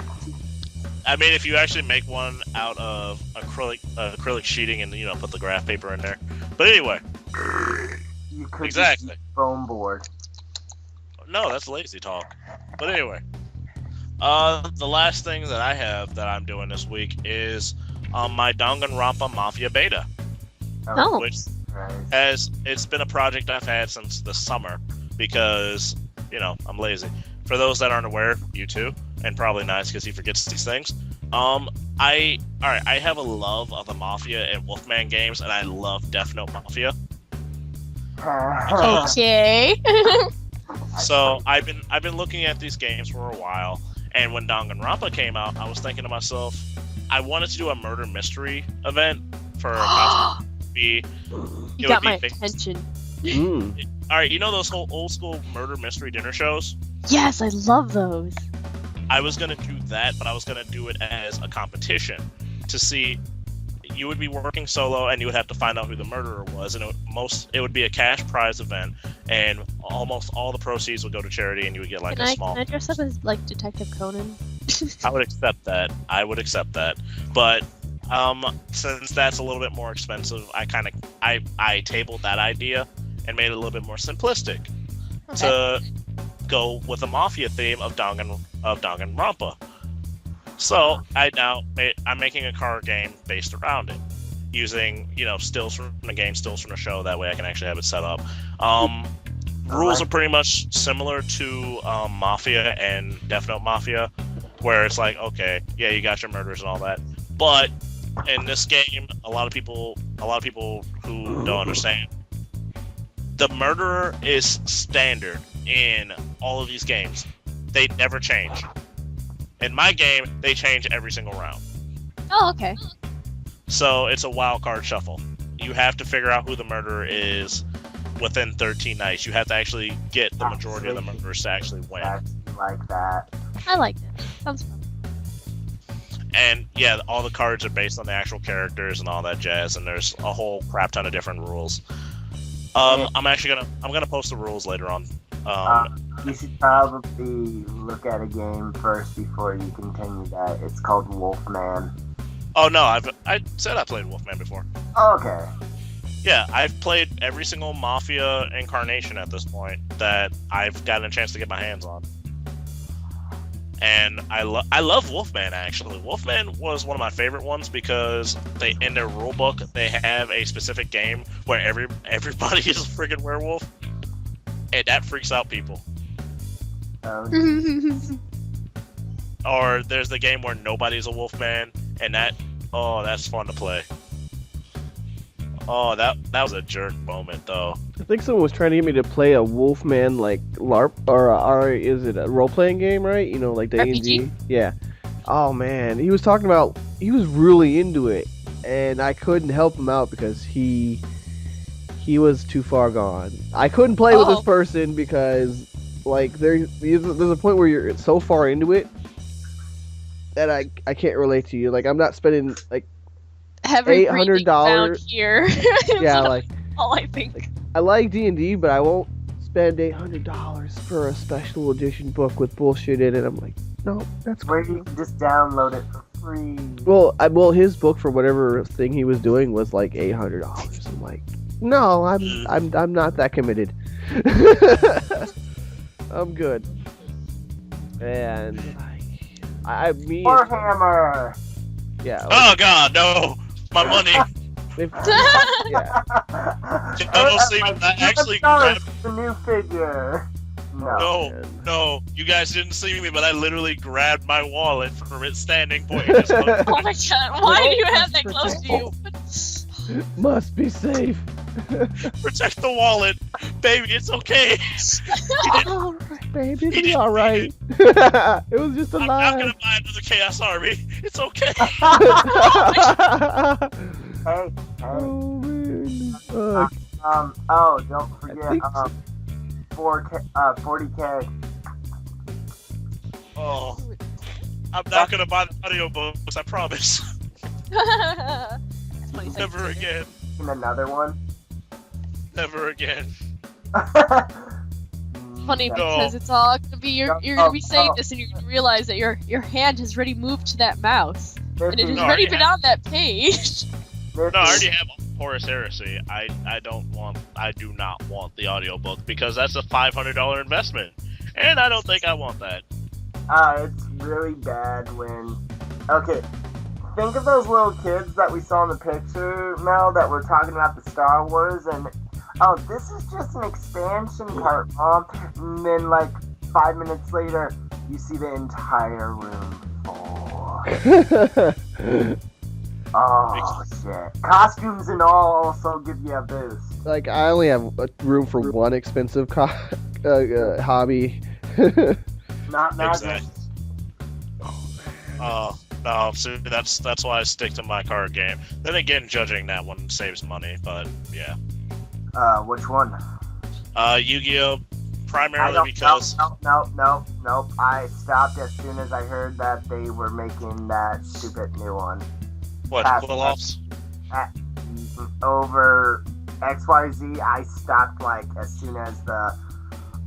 I mean, if you actually make one out of acrylic sheeting and put the graph paper in there. But anyway, You could exactly. use foam board. No, that's lazy talk. But anyway, the last thing that I have that I'm doing this week is my Danganronpa Mafia beta, Oh. which Right. it's been a project I've had since the summer because I'm lazy. For those that aren't aware, you too, and probably Nice because he forgets these things. I have a love of the Mafia and Wolfman games, and I love Death Note Mafia. Okay. So I've been looking at these games for a while, and when Danganronpa came out, I was thinking to myself, I wanted to do a murder mystery event for You got my based- attention. Mm. All right, those whole old school murder mystery dinner shows. Yes, I love those. I was gonna do that, but I was gonna do it as a competition to see. You would be working solo, and you would have to find out who the murderer was, and it would be a cash prize event, and almost all the proceeds would go to charity, and you would get like Can a I small. dress up as like Detective Conan? I would accept that. But since that's a little bit more expensive, I tabled that idea and made it a little bit more simplistic to go with the mafia theme of Danganronpa. So I'm making a card game based around it, using stills from the game, stills from the show. That way I can actually have it set up. Rules are pretty much similar to Mafia and Death Note Mafia, where it's like, okay, yeah, you got your murders and all that, but in this game, a lot of people who don't understand, the murderer is standard in all of these games. They never change. In my game, they change every single round. Oh, okay. So it's a wild card shuffle. You have to figure out who the murderer is within 13 nights. You have to actually get the majority of the murderers to actually win. Like that. I like that. Sounds fun. And yeah, all the cards are based on the actual characters and all that jazz, and there's a whole crap ton of different rules. I'm gonna post the rules later on. You should probably look at a game first before you continue that. It's called Wolfman. Oh no, I said I played Wolfman before. Okay. Yeah, I've played every single Mafia incarnation at this point that I've gotten a chance to get my hands on. And I love Wolfman, actually. Wolfman was one of my favorite ones because in their rulebook they have a specific game where everybody is a freaking werewolf, and that freaks out people. Or there's the game where nobody's a Wolfman, and that's fun to play. Oh, that was a jerk moment though. I think someone was trying to get me to play a Wolfman like LARP or is it a role playing game, right? Like the RPG? Yeah. Oh man, he was really into it, and I couldn't help him out because he was too far gone. I couldn't play with this person because like there's a point where you're so far into it that I can't relate to you. Like I'm not spending like $800 here. Yeah, like all I think. I like D&D, but I won't spend $800 for a special edition book with bullshit in it. I'm like, no, that's Where cool. you can just download it for free. Well, his book for whatever thing he was doing was like $800. I'm like, no, I'm not that committed. I'm good. And Warhammer. Yeah. Oh God, no! My money. Yeah. I actually grabbed. The new figure. No, you guys didn't see me, but I literally grabbed my wallet from its standing point. And just Oh my God! Why do you have that close to you? Must be safe. Protect the wallet, baby. It's okay. All right, baby. It'll be all right. It was just a I'm lie. not gonna buy another Chaos Army. It's okay. Hey. Oh man. Don't forget, think 40K. Oh, I'm not gonna buy the audiobooks. I promise. That's funny. Never again. And another one. Never again. Funny Yeah. because it's all gonna be you're gonna be saying this and you're gonna realize that your hand has already moved to that mouse and it has No, already I been on that page. No, I already have Horus Heresy. I do not want the audiobook because that's a $500 investment. And I don't think I want that. It's really bad when... Okay, think of those little kids that we saw in the picture, Mel, that were talking about the Star Wars, and... Oh, this is just an expansion part, Mom. And then, like, 5 minutes later, you see the entire room full. Oh, shit. Costumes and all also give you a boost. Like, I only have room for one expensive hobby. Not magic. Exactly. No, see, that's why I stick to my card game. Then again, judging that one saves money, but yeah. Which one? Yu-Gi-Oh! Primarily because... Nope. I stopped as soon as I heard that they were making that stupid new one. What, Quill-Offs? Over XYZ, I stopped, like, as soon as the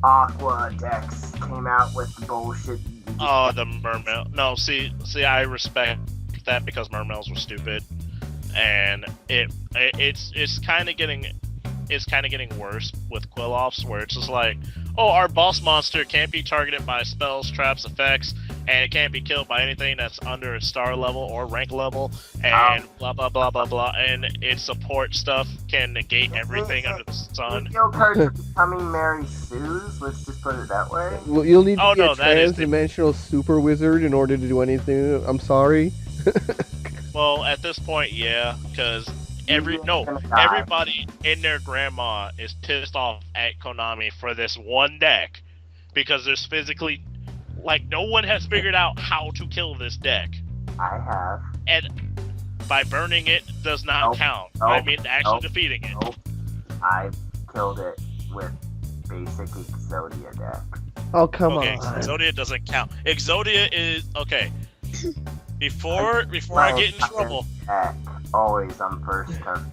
Aqua decks came out with the bullshit. Oh, the Mermail. No, see, I respect that because Mermails were stupid. And it's kind of getting worse with Quill-Offs, where it's just like, oh, our boss monster can't be targeted by spells, traps, effects, and it can't be killed by anything that's under its star level or rank level, and blah blah blah blah blah, and its support stuff can negate everything under the sun. Yu-Gi-Oh! Cards are becoming Mary Sue's, let's just put it that way. Well, you'll need to be a that is trans-dimensional super wizard in order to do anything. I'm sorry. Well, at this point, yeah, because everybody and their grandma is pissed off at Konami for this one deck because there's physically, like, no one has figured out how to kill this deck. I have. And by burning it does not count. I mean, actually defeating it. Nope. I killed it with basic Exodia deck. Oh, come Okay, on. Exodia doesn't count. Exodia is okay. Before I get in trouble. Deck, always on first turn.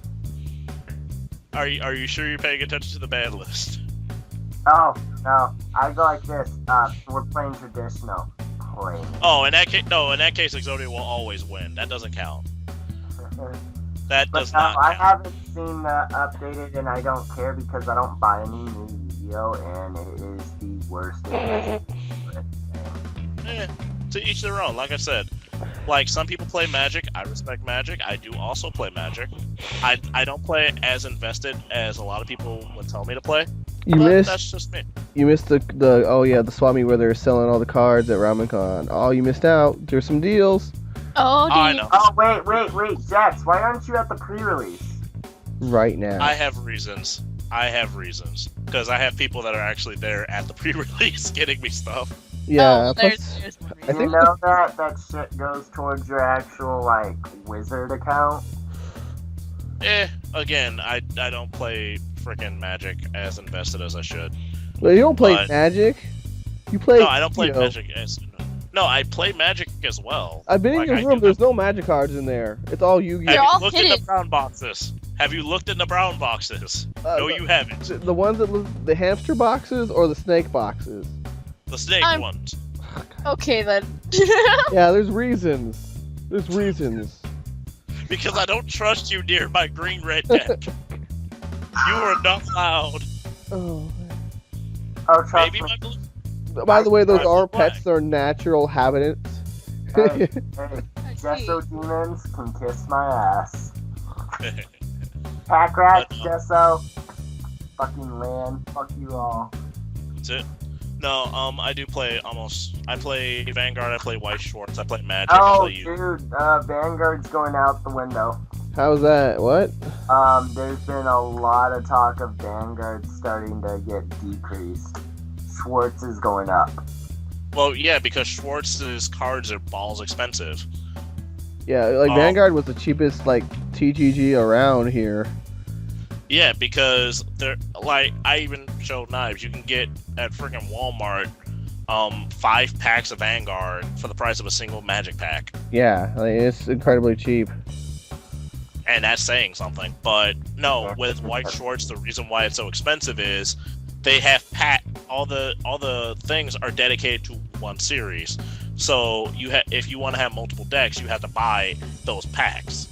Are you sure you're paying attention to the ban list? Oh, no. I go like this. We're playing traditional. Play. Oh, in that case, Exodia will always win. That doesn't count. That does not I count. haven't seen updated, and I don't care because I don't buy any new Yu-Gi-Oh! And it is the worst. To each their own. Like I said, like, some people play Magic. I respect Magic. I do also play Magic. I don't play it as invested as a lot of people would tell me to play. That's just me. You missed the Swami where they're selling all the cards at RamenCon. Oh, you missed out. There's some deals. Oh, I know. Oh, wait, Jax, why aren't you at the pre-release? Right now. I have reasons. Because I have people that are actually there at the pre-release getting me stuff. Yeah, there's one I You think know that shit goes towards your actual, like, wizard account? Again, I don't play freaking Magic as invested as I should. well, you don't play but- Magic. You play. No, I don't play Yu-Gi-Oh. Magic as... No, I play Magic as well. I've been Like, in I your room. do There's no Magic cards in there. It's all Yu-Gi-Oh. They're Have all you looked in the hidden. brown boxes? Have you looked in the brown boxes? No, the- you haven't. The ones that look, the hamster boxes or the snake boxes. The snake I'm- ones. Okay then. Yeah, there's reasons. There's reasons. Because I don't trust you near my green-red deck. You are not allowed. Oh. Oh, trust Maybe me. my blue... By the way, those Right, are black. pets. They're natural habitats. Hey, I see. Gesso demons can kiss my ass. Pack rat, Gesso. Fucking land. Fuck you all. That's it. No, I do play I play Vanguard, I play White Schwartz, I play Magic, I Oh, play you. dude, Vanguard's going out the window. How's that? What? There's been a lot of talk of Vanguard starting to get decreased. Schwartz is going up. Well, yeah, because Schwartz's cards are balls expensive. Yeah, like Oh. Vanguard was the cheapest like TGG around here. Yeah, because they're like, I even showed knives. You can get at freaking Walmart 5 packs of Vanguard for the price of a single Magic pack. Yeah, like, it's incredibly cheap. and that's saying something. But no, with White Shorts, the reason why it's so expensive is they have all the things are dedicated to one series. So if you want to have multiple decks, you have to buy those packs.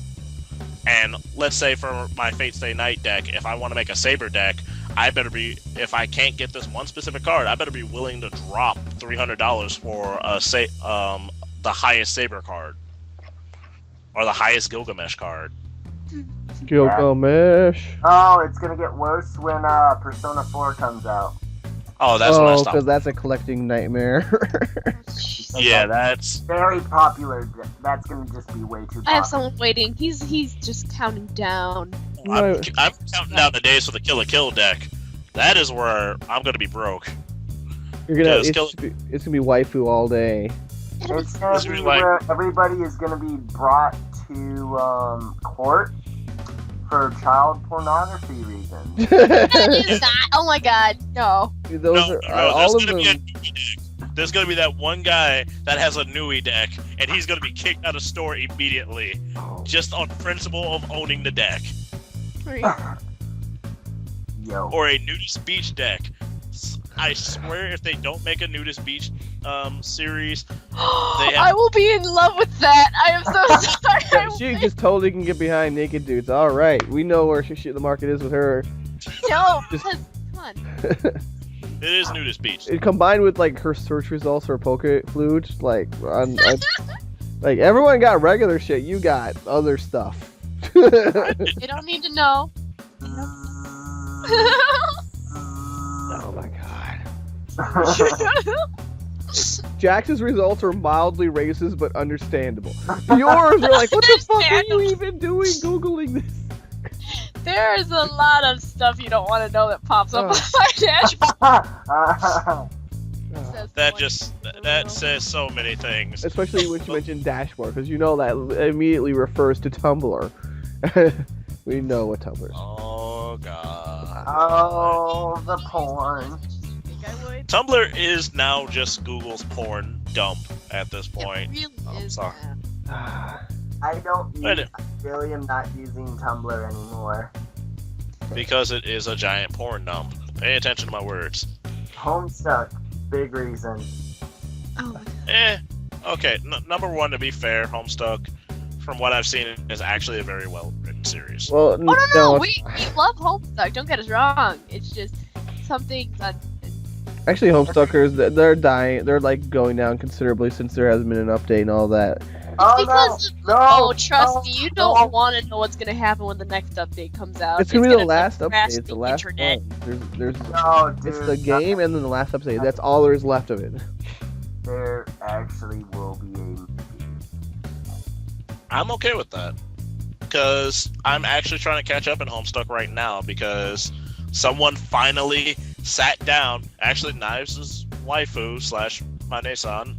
And let's say for my Fate Stay Night deck, if I want to make a Saber deck, if I can't get this one specific card, I better be willing to drop $300 for the highest Saber card. Or the highest Gilgamesh card. Gilgamesh. Oh, it's gonna get worse when Persona 4 comes out. Oh, that's when I stopped. because that's a collecting nightmare. Yeah, that's very popular. That's gonna just be way too. I have popular. someone waiting. He's just counting down. I'm counting down the days for the Kill a Kill deck. That is where I'm gonna be broke. It's gonna be waifu all day. It's gonna be where everybody is gonna be brought to court for child pornography reasons. That is not. Oh my god, no. Those are all of them. There's gonna be that one guy that has a Nui deck, and he's gonna be kicked out of store immediately, just on principle of owning the deck. Yo. Or a nudist beach deck. I swear, if they don't make a nudist beach series, I will be in love with that. I am so sorry. She just totally can get behind naked dudes. All right, we know where the market is with her. No, because come on. It is nudist beach. It combined with like her search results for Pokefluge, like everyone got regular shit. You got other stuff. You don't need to know. Oh my god. Jax's results are mildly racist but understandable. Yours are like, what the fuck are you even doing Googling this? There's a lot of stuff you don't want to know that pops up on my dashboard. That says so many things. Especially when you mention dashboard, because you know that immediately refers to Tumblr. We know what Tumblr is. Oh god. Oh, the porn. Tumblr is now just Google's porn dump at this point. It really is. Sorry. I really am not using Tumblr anymore. Because it is a giant porn dump. Pay attention to my words. Homestuck, big reason. Oh my god. Okay, number one, to be fair, Homestuck, from what I've seen, is actually a very well-written series. Well, no, we love Homestuck, don't get us wrong. It's just something that... Actually, Homestuckers, they're dying. They're like going down considerably since there hasn't been an update and all that. Trust me, you don't want to know what's gonna happen when the next update comes out. It's gonna be the last update. It's the last internet. one. It's the game and then the last update. That's all there is left of it. There actually will be a movie. I'm okay with that. Because I'm actually trying to catch up in Homestuck right now because someone finally sat down, actually Knives' waifu / my Nason,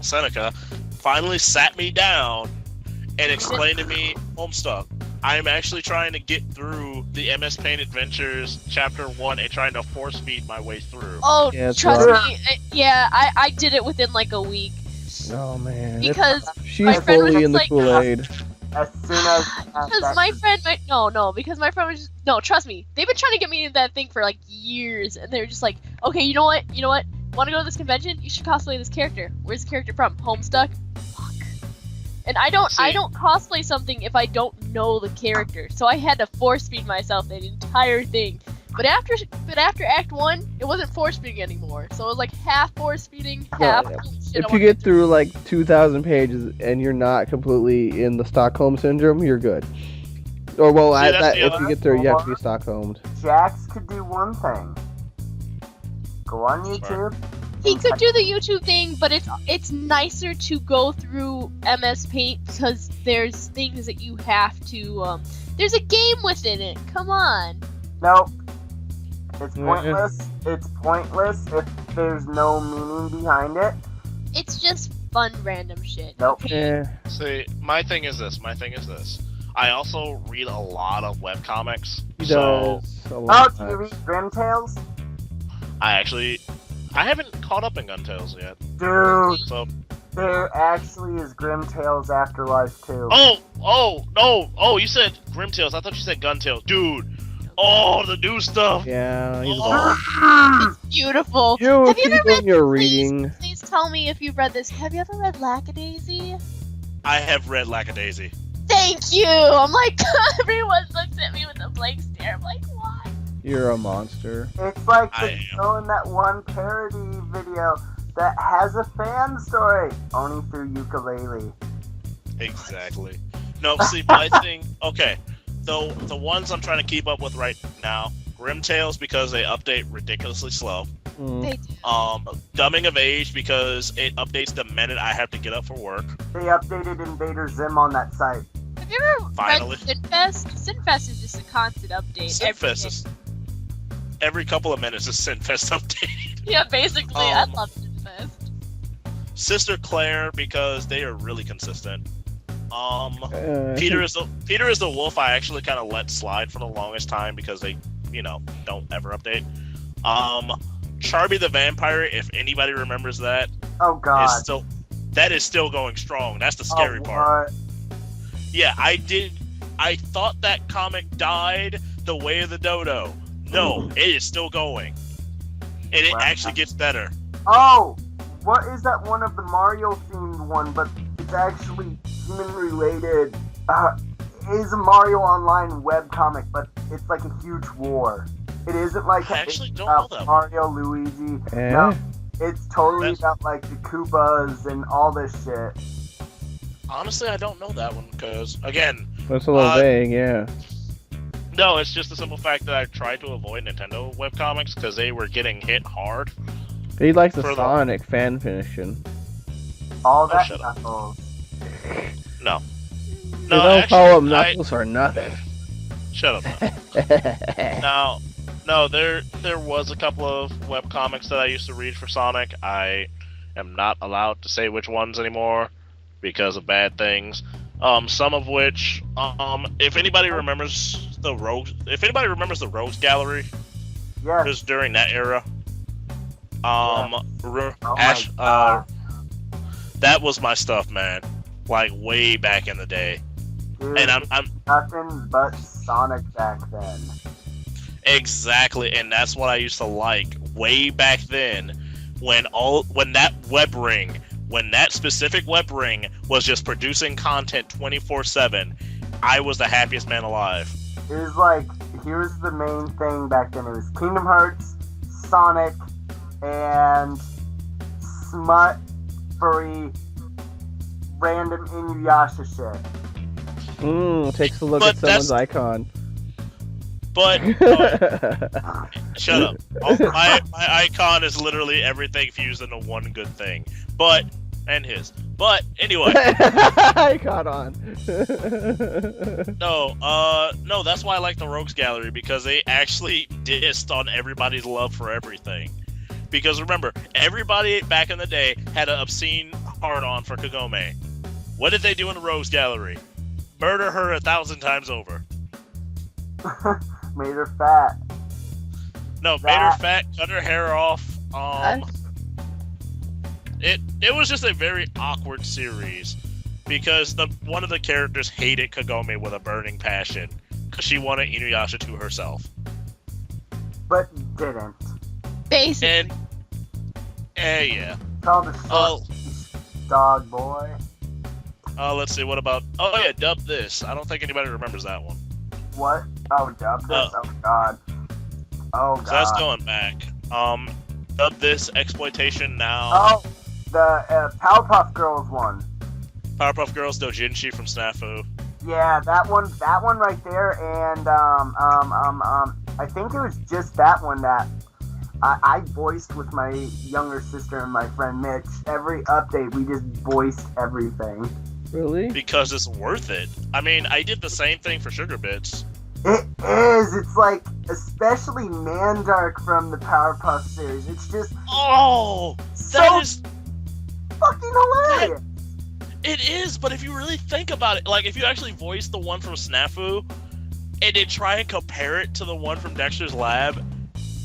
Seneca, finally sat me down and explained to me Homestuck. I'm actually trying to get through the MS Paint Adventures Chapter 1 and trying to force feed my way through. Oh, yeah, trust me. Yeah, I did it within like a week. Oh, man. Because she's fully in the Kool-Aid. As soon as... Because my friend might... No, because my friend was just... No, trust me. They've been trying to get me into that thing for like years, and they were just like, okay, you know what? Want to go to this convention? You should cosplay this character. Where's the character from? Homestuck? Fuck. And I don't cosplay something if I don't know the character. So I had to force feed myself that entire thing. But after Act 1, it wasn't force feeding anymore. So it was like half force feeding, half. Yeah. If you get through like 2,000 pages and you're not completely in the Stockholm syndrome, you're good. Or if you get there, you have to be Stockholmed. Jax could do one thing. Go on YouTube. He could do the YouTube thing, but it's nicer to go through MS Paint because there's things that you have to. There's a game within it. Come on. Nope. It's pointless. It's pointless if there's no meaning behind it. It's just fun random shit. Nope. Yeah. See, my thing is this. I also read a lot of webcomics. He so does. Do you read Grim Tales? I haven't caught up in Gun Tales yet. Dude. So There actually is Grim Tales Afterlife too. Oh, you said Grimtails. I thought you said Guntails. Dude. Oh, the new stuff. Yeah, he's Oh. It's beautiful. You Have you ever keep read? on your reading. Please tell me if you've read this. Have you ever read Lackadaisy? I have read Lackadaisy. Thank you. I'm like, everyone looks at me with a blank stare. I'm like, what? You're a monster. It's like I the am. show in that one parody video that has a fan story, only through ukulele. Exactly. No, see, my thing. Okay, the ones I'm trying to keep up with right now, Grimtails because they update ridiculously slow. Mm. They do. Dumbing of Age because it updates the minute I have to get up for work. They updated Invader Zim on that site. Have you ever Finally. read Sinfest? Sinfest is just a constant update. every Sinfest day. is every couple of minutes is Sinfest update. Yeah, basically, I Um, love Sinfest. Sister Claire because they are really consistent. Peter is the wolf. I actually kind of let slide for the longest time because they, don't ever update. Charmy the vampire, if anybody remembers that, Oh god. is still going strong. That's the scary part. Yeah, I thought that comic died the way of the dodo. No, it is still going, and it Wow. actually gets better. Oh, what is that one of the Mario themed one, but it's actually human related? It is a Mario Online webcomic, but it's like a huge war. It isn't like I actually it's don't about know that Mario, Luigi. Eh? No, it's totally That's- about like the Koopas and all this shit. Honestly, I don't know that one because, again, That's a little vague, yeah. no, it's just the simple fact that I tried to avoid Nintendo webcomics because they were getting hit hard. He likes the For the- Sonic fan fiction. All that shut up. knuckles. No. They No, don't actually, call him Knuckles or nothing. Shut up. No, there was a couple of webcomics that I used to read for Sonic. I am not allowed to say which ones anymore because of bad things. Some of which, if anybody remembers the Rogues Gallery, Yes. just during that era. Oh my Ash, God. that was my stuff, man. Like way back in the day, Dude, and I'm nothing but Sonic back then. exactly, and that's what I used to like way back then, when that specific web ring was just producing content 24/7. I was the happiest man alive. It was like, here's the main thing back then. It was Kingdom Hearts, Sonic, and smut, furry, random Inuyasha shit. Takes a look But at someone's that's- icon. But shut up. My icon is literally everything fused into one good thing. But anyway, I caught on. no, that's why I like the Rogues Gallery, because they actually dissed on everybody's love for everything. Because remember, everybody back in the day had an obscene hard-on for Kagome. What did they do in the Rogues Gallery? Murder her 1,000 times over. Made her fat. No, made her fat, cut her hair off. It was just a very awkward series because one of the characters hated Kagome with a burning passion because she wanted Inuyasha to herself. But didn't. Basically. And yeah. Called the Oh, dog boy. let's see. What about? Oh yeah, Dub This. I don't think anybody remembers that one. What? Oh, Dub this? Oh god. Oh god. So that's going back. Dub This Exploitation Now. Oh, the Powerpuff Girls one. Powerpuff Girls Dojinshi from Snafu. Yeah, that one right there, and I think it was just that one that I voiced with my younger sister and my friend Mitch. Every update, we just voiced everything. Really? Because it's worth it. I mean, I did the same thing for Sugar Bits. It is. It's like, especially Mandark from the Powerpuff series. It's just Oh, so that is. fucking hilarious. It is, but if you really think about it, like if you actually voice the one from Snafu and then try and compare it to the one from Dexter's Lab,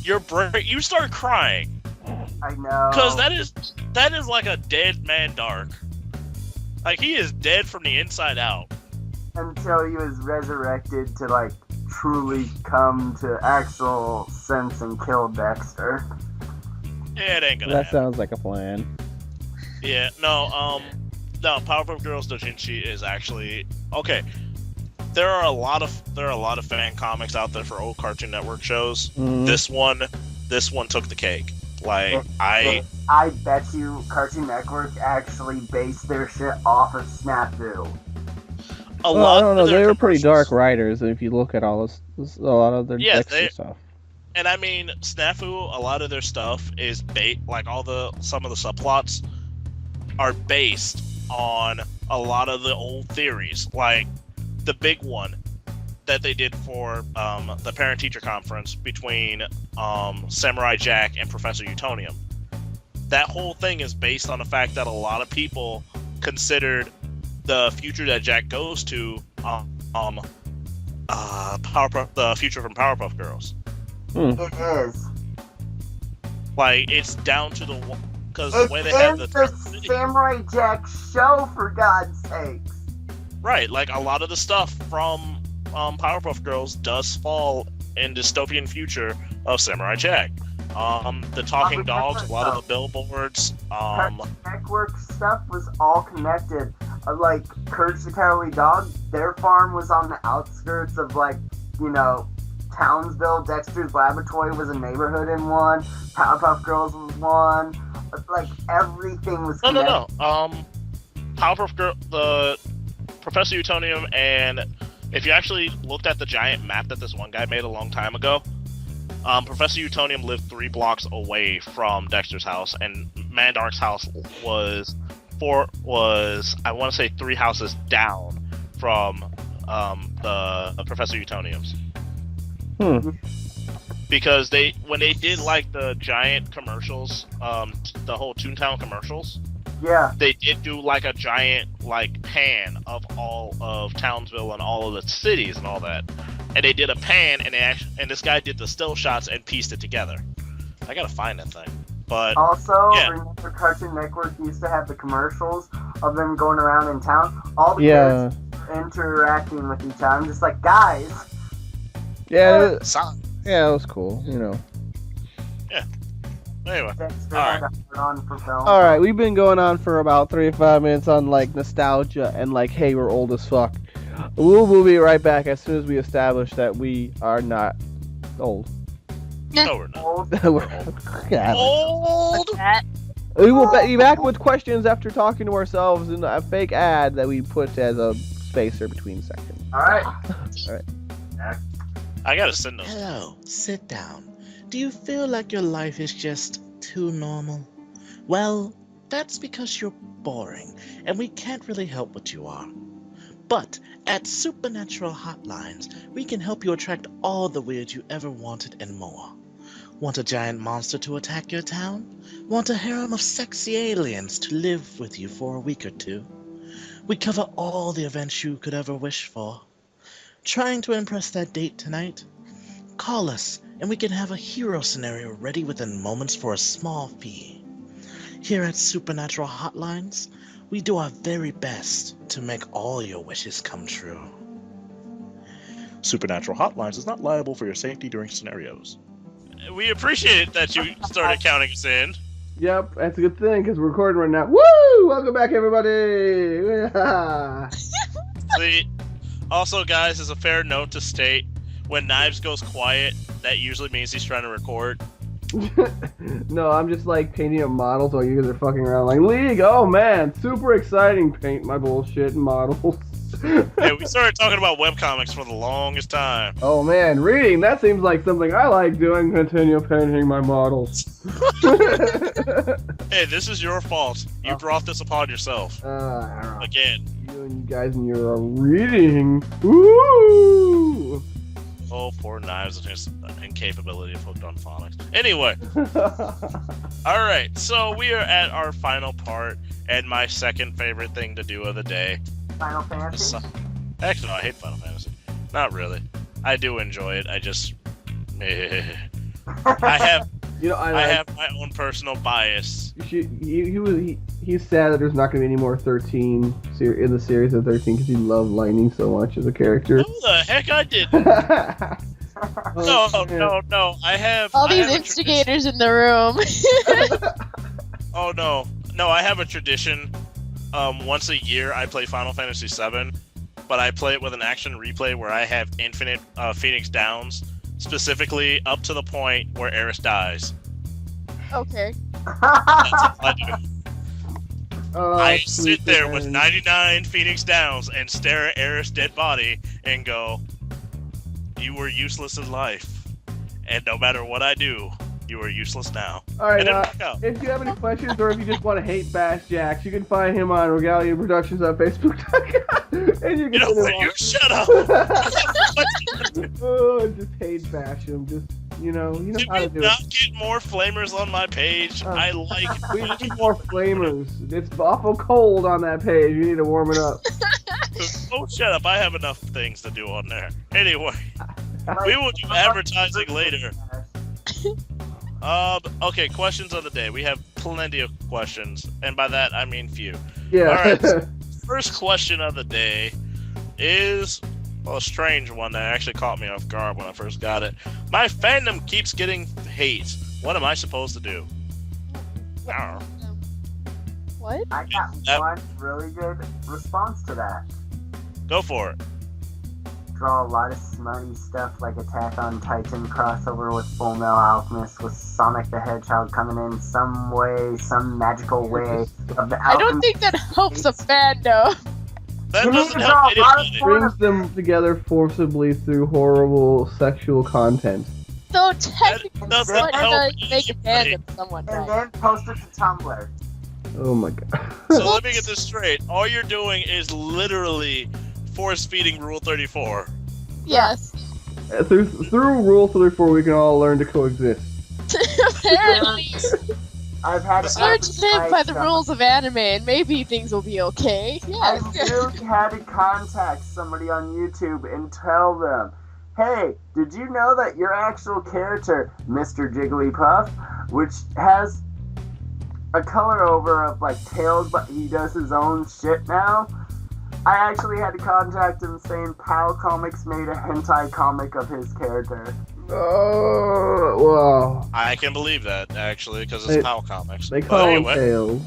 you start crying. I know. Because that is like a dead man Dark. Like, he is dead from the inside out. Until he was resurrected to, like, truly come to actual sense and kill Dexter. Yeah, it ain't gonna That happen. sounds like a plan. Yeah, no, Powerpuff Girls Dojinshi is actually okay. There are a lot of fan comics out there for old Cartoon Network shows. Mhm. This one took the cake. Like, I bet you Cartoon Network actually based their shit off of Snafu. a Well, lot I don't know. of their They were pretty commercials- dark writers. If you look at all this a lot of their Yeah, Dexter stuff. And I mean, Snafu, a lot of their stuff is like some of the subplots are based on a lot of the old theories. Like the big one that they did for the parent-teacher conference between Samurai Jack and Professor Utonium. That whole thing is based on the fact that a lot of people considered the future that Jack goes to the future from Powerpuff Girls. It is. Like, it's down to the because the It's way they have in the the Samurai Jack show, for God's sakes. right, like a lot of the stuff from Powerpuff Girls does fall in dystopian future of Samurai Jack. The talking dogs, a lot of the billboards. Cartoon Network stuff was all connected. Like Courage the Cowardly Dog, their farm was on the outskirts of, like, you know, Townsville. Dexter's Laboratory was a neighborhood in one. Powerpuff Girls was one. Like, everything was connected. No. Powerpuff Girl, the Professor Utonium, and if you actually looked at the giant map that this one guy made a long time ago, Professor Utonium lived 3 blocks away from Dexter's house, and Mandark's house was I want to say 3 houses down from the Professor Utonium's. Because when they did like the giant commercials, the whole Toontown commercials, Yeah. they did do like a giant like pan of all of Townsville and all of the cities and all that, and they did a pan, and this guy did the still shots and pieced it together. I gotta find that thing, but Also, Yeah. remember Cartoon Network used to have the commercials of them going around in town? All the Yeah. characters interacting with each other. I'm just like, guys. Yeah. Son. Yeah, it was cool. You know. Anyway, Dexter All had a hard on for film. All right, we've been going on for about 3 to 5 minutes on like nostalgia and like, hey, we're old as fuck. We'll be right back as soon as we establish that we are not old. no, we're not. Old. Yeah. Old. That. We will be back with questions after talking to ourselves in a fake ad that we put as a spacer between sections. All right. I gotta send those. Hello, sit down. Do you feel like your life is just too normal? Well, that's because you're boring, and we can't really help what you are. But at Supernatural Hotlines, we can help you attract all the weird you ever wanted and more. Want a giant monster to attack your town? Want a harem of sexy aliens to live with you for a week or 2? We cover all the events you could ever wish for. Trying to impress that date tonight? Call us, and we can have a hero scenario ready within moments for a small fee. Here at Supernatural Hotlines, we do our very best to make all your wishes come true. Supernatural Hotlines is not liable for your safety during scenarios. We appreciate that you started counting us in. Yep, that's a good thing because we're recording right now. Woo! Welcome back, everybody. See, also, guys, as a fair note to state, when Knives goes quiet, that usually means he's trying to record. No, I'm just like painting up models while you guys are fucking around. Like, League, oh man, super exciting. Paint my bullshit models. Yeah, we started talking about webcomics for the longest time. Oh man, reading, that seems like something I like doing. Continue painting my models. Hey, this is your fault. You brought this upon yourself. Again. You and you guys and your reading. Woo! Oh, poor Knives and his incapability of hooked on phonics. Anyway, alright, so we are at our final part, and my second favorite thing to do of the day. Final Fantasy. Actually, no, I hate Final Fantasy. Not really. I do enjoy it. I just... I have... You know, I have my own personal bias. He's sad that there's not going to be any more 13 in the series of 13 because he loved Lightning so much as a character. No, the heck I didn't. No. I have All I these have a instigators in the room. Oh no, I have a tradition. Once a year I play Final Fantasy VII, but I play it with an action replay where I have infinite Phoenix Downs, specifically up to the point where Eris dies. Okay. That's all I do. I sweet sit there with man. 99 Phoenix Downs and stare at Eris' dead body and go, "You were useless in life, and no matter what I do, you are useless now." All right, And it worked out. if you have any questions or if you just want to hate Bash Jax, you can find him on Regalia Productions on Facebook.com. And you can You know send him what? on- You shut up. Oh, just hate bash him. Just you know Did how to we do not it. get more flamers on my page? I like We need more flamers. It's awful cold on that page. You need to warm it up. Oh, shut up. I have enough things to do on there. Anyway, Like, we will do advertising later. Okay, questions of the day. We have plenty of questions, and by that I mean few. Yeah. All right. First question of the day is, well, a strange one that actually caught me off guard when I first got it. My fandom keeps getting hate. What am I supposed to do? Arr. What? I got That- one really good response to that. Go for it. Draw a lot of smutty stuff like Attack on Titan crossover with Full Metal Alchemist with Sonic the Hedgehog coming in some way, some magical way of the I don't think that helps a fandom. That You need doesn't to help draw a lot of anybody. Brings them together forcibly through horrible sexual content. So technically, doesn't what help does make a anybody. fandom someone And right? then post it to Tumblr. Oh my god. So let me get this straight. All you're doing is literally force feeding Rule 34. Yes. through Rule 34, we can all learn to coexist. Apparently, I've had learn to live by the stuff. rules of anime, and maybe things will be okay. I Yes. really had to contact somebody on YouTube and tell them, hey, did you know that your actual character, Mr. Jigglypuff, which has a color over of like tails, but he does his own shit now? I actually had to contact him saying PAL Comics made a hentai comic of his character. Oh, wow. I can believe that, actually, because it's They- PAL Comics. They But call him anyway, tails.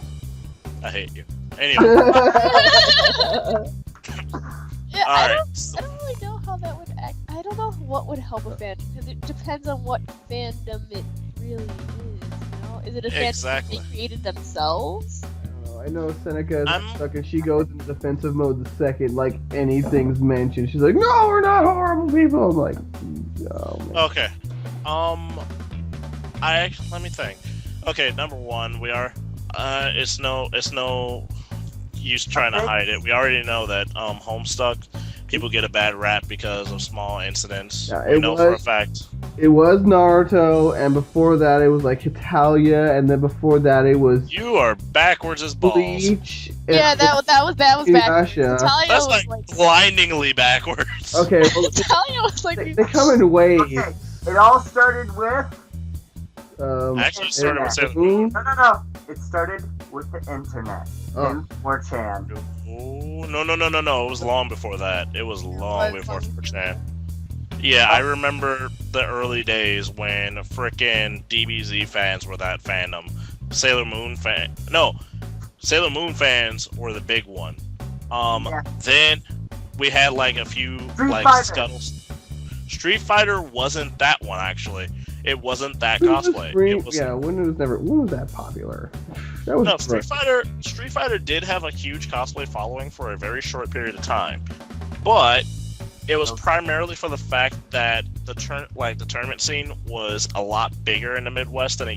I hate you. Anyway, Yeah, I alright. don't really know how that would act. I don't know what would help a fandom because it depends on what fandom it really is. You know, is it a fandom Exactly. they created themselves? I know Seneca is I'm- stuck and she goes into defensive mode the second like anything's mentioned. She's like, no, we're not horrible people. I'm like, oh man. Okay. Let me think. Okay, number one, we are. It's no use trying to hide it. We already know that Homestuck people get a bad rap because of small incidents. Yeah, We it know for a was- fact. It was Naruto, and before that it was like Hitalia, and then before that it was You are backwards as balls. Bleach. and Yeah, that was back. Inuyasha. Talia That's was like blindingly backwards. Okay, well, Talia was like. they come in waves. Okay, it all started with... Actually, it started with Sailor Moon. No. It started with the internet. Oh. Then 4chan. Oh, no. It was long before that. It was long was before long 4chan. Yeah, I remember the early days when frickin' DBZ fans were that fandom. Sailor Moon fans were the big one. Yeah. Then we had like a few Street like Fighter. scuttles. Street Fighter wasn't that one actually. It wasn't that When was cosplay. Street- It was yeah, when was that popular? That was no, Street Fighter did have a huge cosplay following for a very short period of time, but it was primarily for the fact that the tournament scene was a lot bigger in the Midwest than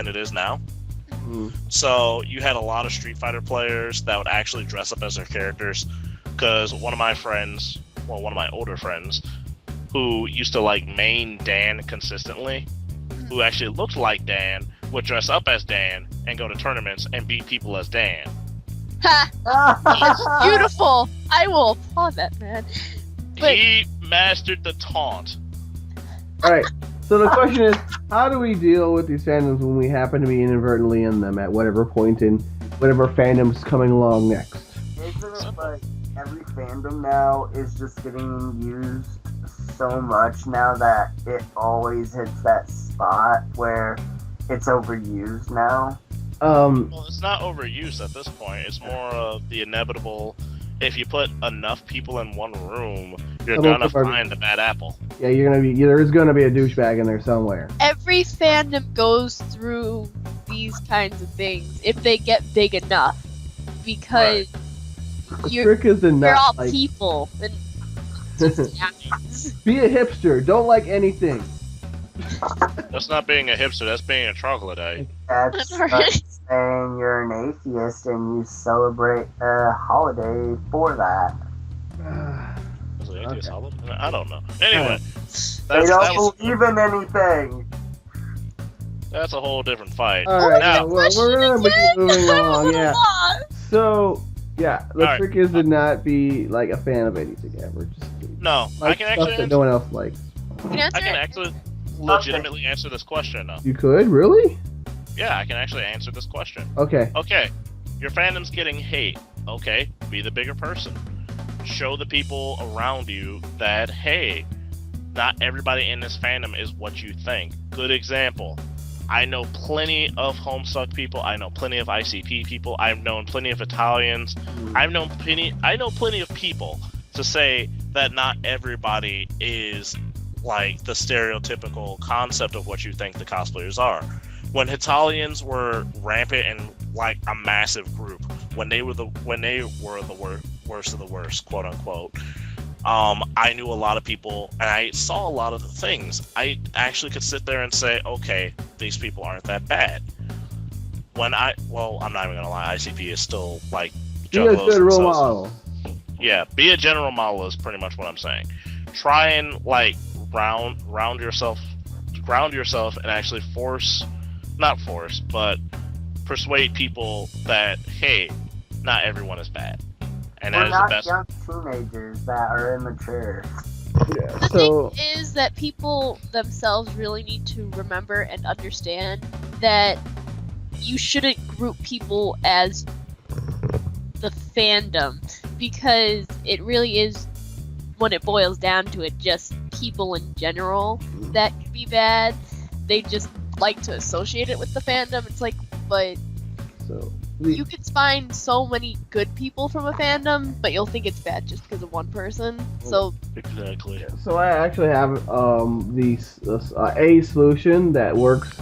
it is now. Mm. So you had a lot of Street Fighter players that would actually dress up as their characters. Because one of my older friends, who used to like main Dan consistently, who actually looked like Dan, would dress up as Dan and go to tournaments and beat people as Dan. Ha! Beautiful. I will applaud that man. But- He mastered the taunt. All right. So the question is, how do we deal with these fandoms when we happen to be inadvertently in them at whatever point in whatever fandom's coming along next? Isn't it like every fandom now is just getting used so much now that it always hits that spot where it's overused now? Well, it's not overuse at this point. It's more of the inevitable. If you put enough people in one room, you're gonna find a bad apple. Yeah, there is gonna be a douchebag in there somewhere. Every fandom goes through these kinds of things if they get big enough, because The trick is to we're all not like people. And just happens. be a hipster. Don't like anything. That's not being a hipster. That's being a troglodyte. That's Alright. like saying you're an atheist and you celebrate a holiday for that. Is it atheist Okay. holiday? I don't know. Anyway, They don't believe in anything. that's a whole different fight. All right, Now, we're gonna be moving along. Yeah. Lost. So yeah, the Alright. trick is to not be like a fan of anything ever. Just no, I like can stuff actually that answer, no one else likes. You can answer I can it? actually legitimately answer this question though. You could really? Yeah, I can actually answer this question. Okay. Okay, your fandom's getting hate. Okay, be the bigger person. Show the people around you that, hey, not everybody in this fandom is what you think. Good example. I know plenty of Homestuck people. I know plenty of ICP people. I've known plenty of Italians. I know plenty of people to say that not everybody is like the stereotypical concept of what you think the cosplayers are. When Italians were rampant and like a massive group, when they were the worst of the worst, quote unquote, I knew a lot of people and I saw a lot of the things. I actually could sit there and say, okay, these people aren't that bad. I'm not even gonna lie, ICP is still like Be a juggalos good role themselves. model. Yeah, be a general model is pretty much what I'm saying. Try and like ground yourself and actually persuade people that, hey, not everyone is bad. And that We're is not the best. young teenagers that are immature. Yeah. The So thing is that people themselves really need to remember and understand that you shouldn't group people as the fandom, because it really is, when it boils down to it, just people in general that could be bad. They just like to associate it with the fandom. It's like, but you could find so many good people from a fandom, but you'll think it's bad just because of one person. So Exactly. So I actually have a solution that works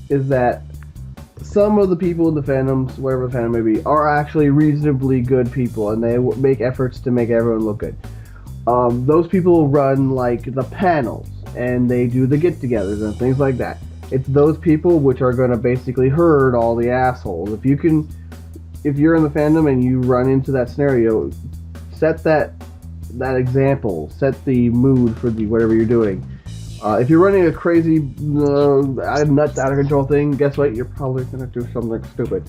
is that some of the people in the fandoms, whatever the fandom may be, are actually reasonably good people, and they make efforts to make everyone look good. Those people run like the panels, and they do the get-togethers and things like that. It's those people which are going to basically herd all the assholes. If you're in the fandom and you run into that scenario, set that example, set the mood for whatever you're doing. If you're running a crazy, nuts out of control thing, guess what? You're probably going to do something stupid.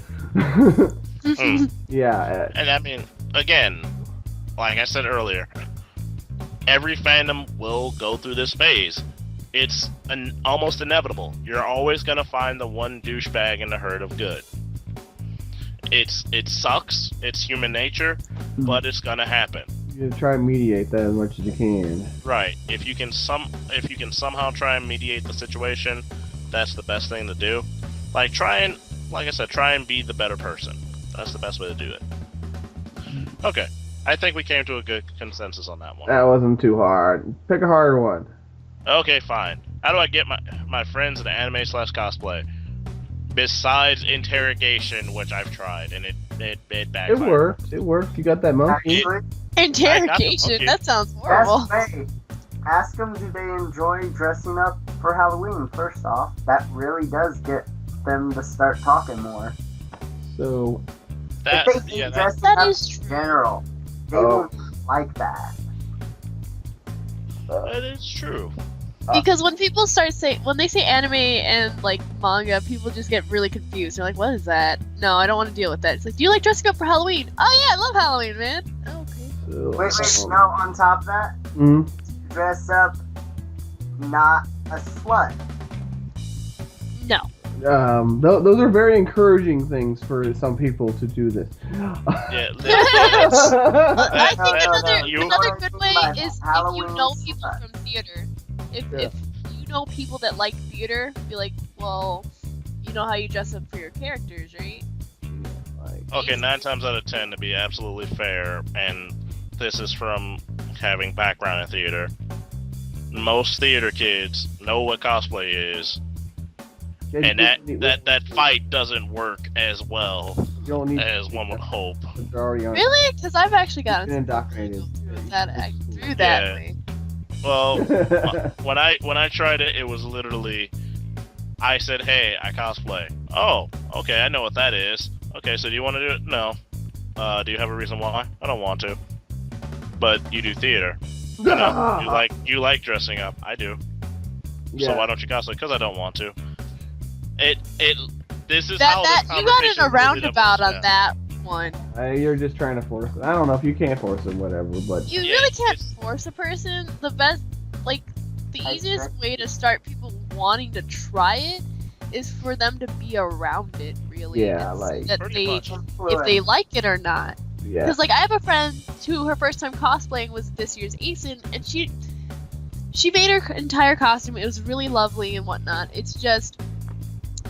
Yeah. And I mean, again, like I said earlier, every fandom will go through this phase. It's almost inevitable. You're always gonna find the one douchebag in the herd of good. It sucks. It's human nature, but it's gonna happen. You try and mediate that as much as you can. Right. If you can somehow try and mediate the situation, that's the best thing to do. Like try and be the better person. That's the best way to do it. Okay. I think we came to a good consensus on that one. That wasn't too hard. Pick a harder one. Okay, fine. How do I get my friends in besides interrogation, which I've tried, and it backfired. It worked. It worked. You got that monkey. Actually, interrogation. Okay. That sounds horrible. best way. Ask them, do they enjoy dressing up for Halloween? First off, that really does get them to start talking more. So That, if they hate yeah, dressing That up is in true. general, they won't like that. that is true. Because when people when they say anime and like manga, people just get really confused. They're like, "What is that? No, I don't want to deal with that." It's like, "Do you like dressing up for Halloween?" "Oh yeah, I love Halloween, man." "Oh, okay." Wait, no, on top of that, Mhm. dress up not a slut. No. Those are very encouraging things for some people to do this. Yeah, I think you- another good way is if you Halloween know people slut. from theater. If Yeah. if you know people that like theater, be like, well, you know how you dress up for your characters, right? Okay, 9 times out of 10, to be absolutely fair, and this is from having background in theater, most theater kids know what cosplay is, and that fight doesn't work as well You don't need as one would hope. They're already on. Really? Because I've actually gotten Been some indoctrinated. people through that Yeah. way. Well, when I tried it, it was literally, I said, "Hey, I cosplay." Oh, okay, I know what that is. Okay, so do you want to do it? No. Do you have a reason why? I don't want to. But you do theater. You know, you like dressing up. I do. So why don't you cosplay? Because I don't want to. This is how this you got in conversation a really roundabout develops on that one. You're just trying to force it. I don't know if you can force it, whatever, but You Yeah, really can't it's- force a person. The I easiest agree. way to start people wanting to try it is for them to be around it, really. Yeah, and like- see that Pretty much. if they like it or not. yeah. Because like I have a friend who her first time cosplaying was this year's ASIN, and she made her entire costume. It was really lovely and whatnot. It's just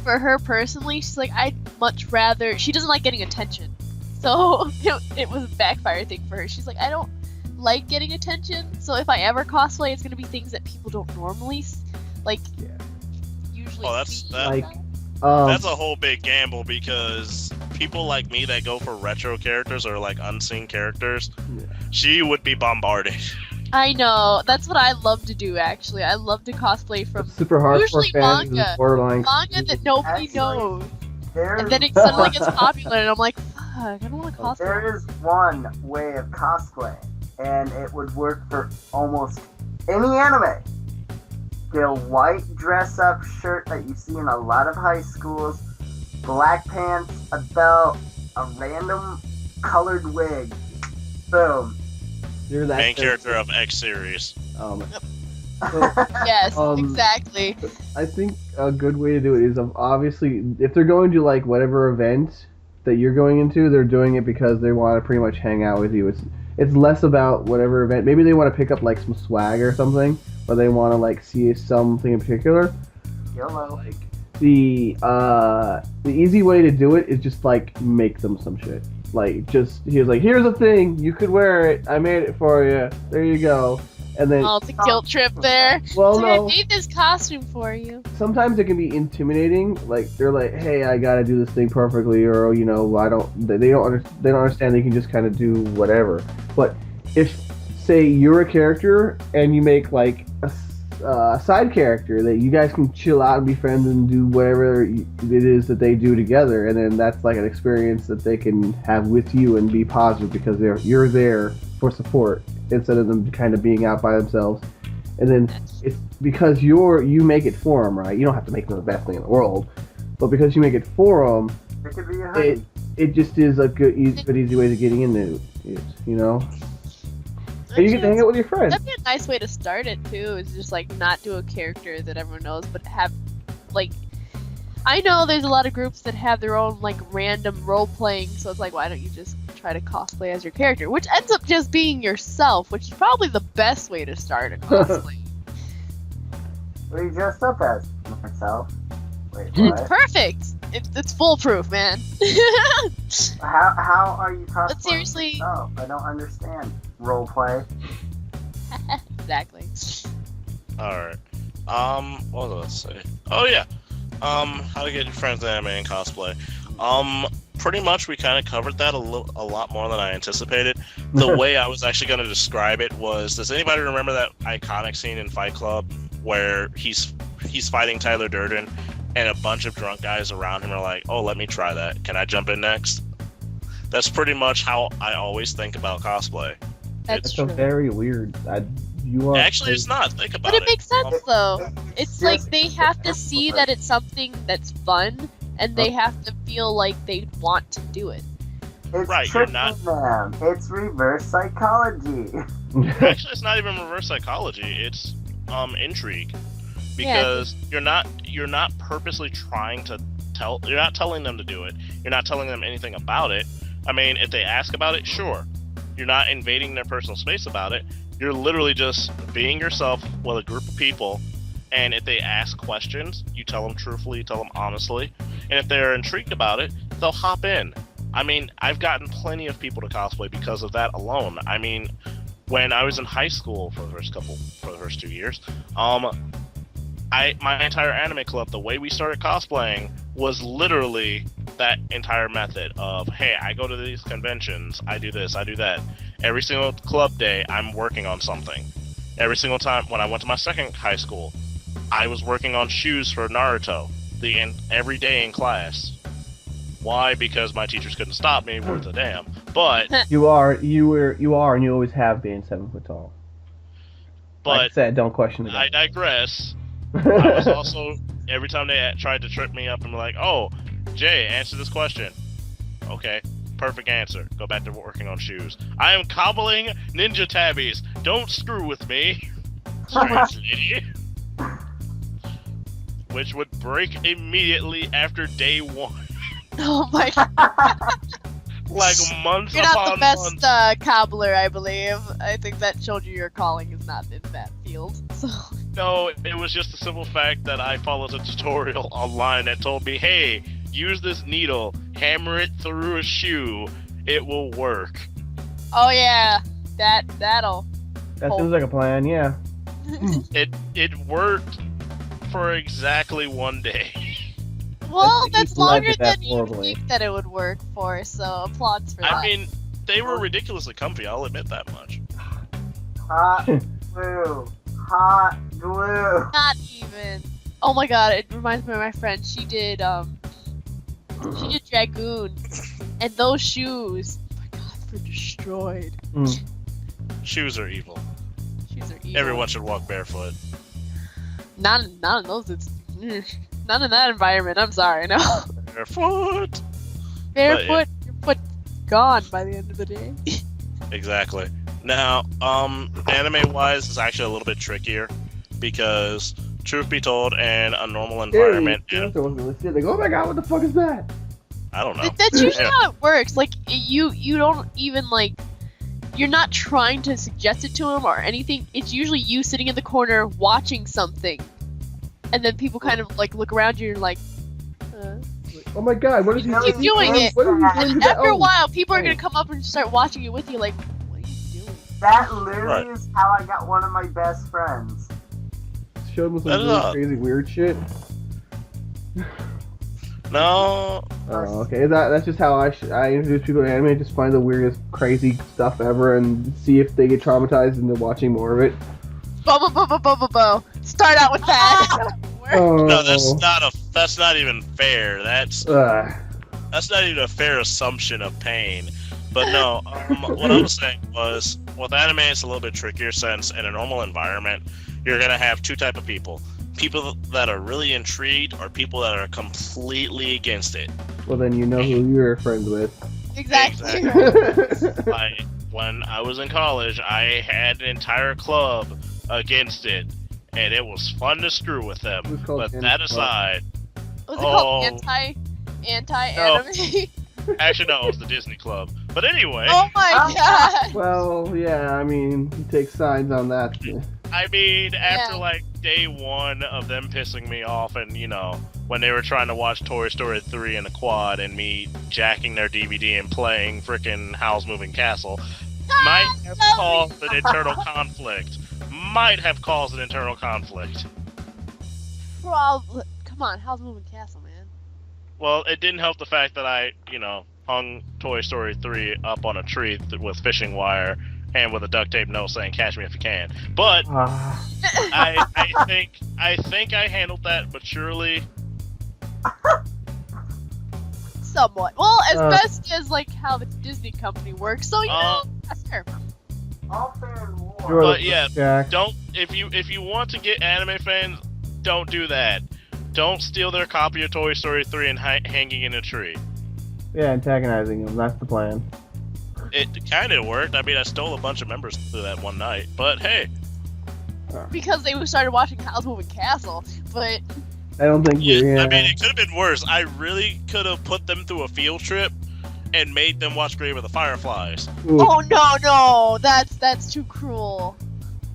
for her personally, she's like, I'd much rather. She doesn't like getting attention, so it was a backfire thing for her. She's like, I don't like getting attention, so if I ever cosplay, it's gonna be things that people don't normally usually Oh, that's see. that. Like, That's a whole big gamble because people like me that go for retro characters or like unseen characters, Yeah. she would be bombarded. I know. That's what I love to do. Actually, I love to cosplay from super hardcore usually fans manga. is borderline. manga that nobody Actually, knows. There's And then it suddenly gets popular, and I'm like, fuck, I don't want to cosplay. There is one way of cosplay, and it would work for almost any anime. The white dress-up shirt that you see in a lot of high schools, black pants, a belt, a random colored wig. Boom. You're that Main character of X series. So, Yes, Um, exactly. I think a good way to do it is obviously if they're going to like whatever event that you're going into, they're doing it because they want to pretty much hang out with you. It's less about whatever event. Maybe they want to pick up like some swag or something, or they want to like see something in particular. YOLO. Like the easy way to do it is just like make them some shit. Like just here's a thing, you could wear it. I made it for you. There you go. And then Oh, it's a guilt trip there. well So I no. made this costume for you. Sometimes it can be intimidating. Like they're like, "Hey, I gotta do this thing perfectly," or you know, "I don't." They don't understand. They can just kind of do whatever. But if, say, you're a character and you make like a side character that you guys can chill out and be friends and do whatever it is that they do together, and then that's like an experience that they can have with you and be positive because you're there for support instead of them kind of being out by themselves. And then it's because you make it for them, right? You don't have to make them the best thing in the world, but because you make it for them, It could be a hoodie. it just is a good, easy way to getting into it. You know, and you get to hang out with your friends. That'd be a nice way to start it too. Is just like not do a character that everyone knows, but have like. I know there's a lot of groups that have their own like random role playing, so it's like, why don't you just try to cosplay as your character, which ends up just being yourself, which is probably the best way to start a cosplay. What are you dressed up as? Myself. Wait, And it's what? perfect. It's foolproof, man. How are you cosplaying? But seriously- Oh, I don't understand. Role play. Exactly. Alright. What was I say? Oh yeah. How to get your friends in anime and cosplay. Pretty much we kind of covered that a lot more than I anticipated. The way I was actually going to describe it was, does anybody remember that iconic scene in Fight Club where he's fighting Tyler Durden and a bunch of drunk guys around him are like, "Oh, let me try that. Can I jump in next?" That's pretty much how I always think about cosplay. That's That's so true. very weird. You are Actually, it's not. Think about But it makes sense though. It's Yes, like they have to it's see different. that it's something that's fun, and they have to feel like they want to do it. It's Right, you're tricking not- them. It's reverse psychology. Actually, it's not even reverse psychology. intrigue, because you're not purposely trying to you're not telling them to do it. You're not telling them anything about it. I mean, if they ask about it, sure. You're not invading their personal space about it. You're literally just being yourself with a group of people, and if they ask questions, you tell them truthfully, you tell them honestly, and if they're intrigued about it, they'll hop in. I mean, I've gotten plenty of people to cosplay because of that alone. I mean, when I was in high school for the first 2 years, my entire anime club, the way we started cosplaying was literally that entire method of, hey, I go to these conventions, I do this, I do that. Every single club day, I'm working on something. Every single time when I went to my second high school, I was working on shoes for Naruto every day in class. Why? Because my teachers couldn't stop me worth a damn. But you are, and you always have been 7 foot tall. But like I said, don't question it. I digress. I was also, every time they tried to trip me up and be like, oh, Jay, answer this question. Okay, perfect answer. Go back to working on shoes. I am cobbling ninja tabbies. Don't screw with me. Strange lady. Which would break immediately after day 1. Oh my god. Like months You're not upon the best months. cobbler, I believe. I think that showed you your calling is not in that field. So No, it was just the simple fact that I followed a tutorial online that told me, hey, use this needle, hammer it through a shoe, it will work. oh yeah, that'll. That seems like a plan, yeah. It worked for exactly 1 day. Well, That's- that's he led longer to that than you horribly. think that it would work for. So applauds for that. I mean, they were ridiculously comfy, I'll admit that much. Hot glue. Hot glue. Not even. Oh my god, it reminds me of my friend. She did Dragoon, and those shoes, oh my god, were destroyed. Shoes are evil. Shoes are evil. Everyone should walk barefoot. Not in those. It's not in that environment. I'm sorry, no. Barefoot! Barefoot, your foot gone by the end of the day. Exactly. Now, anime-wise, it's actually a little bit trickier, because, truth be told, in a normal environment... They go, oh my god, what the fuck is that? I don't know. That's usually Yeah. how it works. Like you don't even like. You're not trying to suggest it to him or anything. It's usually you sitting in the corner watching something, and then people kind of like look around you and like. Oh my god, what is he Keep doing it. What is he doing to that? After a Oh. while, people are gonna come up and start watching it with you. Like, what are you doing? That literally Right. is how I got one of my best friends. Showed me some That is really odd. crazy weird shit. No, Oh, okay. That's just how I introduce people to anime. Just find the weirdest, crazy stuff ever, and see if they get traumatized into watching more of it. Bo. Start out with that. Oh, no, that's not even fair. That's not even a fair assumption of pain. But no, what I was saying was, with anime, it's a little bit trickier since in a normal environment, you're gonna have two type of people. People that are really intrigued, or people that are completely against it. well, then you know who you're friends with. Exactly. When I was in college, I had an entire club against it, and it was fun to screw with them. It was called But Anime that Club. aside, Was it called Oh. anti-anime? actually no, it was the Disney Club. But anyway, Oh my god. Well, yeah, I mean, you take sides on that. I mean, after Yeah. like day 1 of them pissing me off, and when they were trying to watch Toy Story 3 in the quad, and me jacking their DVD and playing frickin' Howl's Moving Castle, might have caused an internal conflict. Probably. Come on, how's Moving Castle, man? Well, it didn't help the fact that I, hung Toy Story 3 up on a tree with fishing wire and with a duct tape note saying "Catch me if you can." But I think I handled that maturely. Somewhat. Well, as Uh. best as like how the Disney company works. So that's fair. All fair and war. You're But the yeah, Jack. don't if you want to get anime fans, don't do that. Don't steal their copy of Toy Story 3 and hanging in a tree. Yeah, antagonizing him. That's the plan. It kind of worked. I mean, I stole a bunch of members through that one night. But hey, because they started watching Howl's Moving Castle, but I don't think Yeah, I mean, it could have been worse. I really could have put them through a field trip and made them watch Grave of the Fireflies. Ooh. oh no, that's too cruel.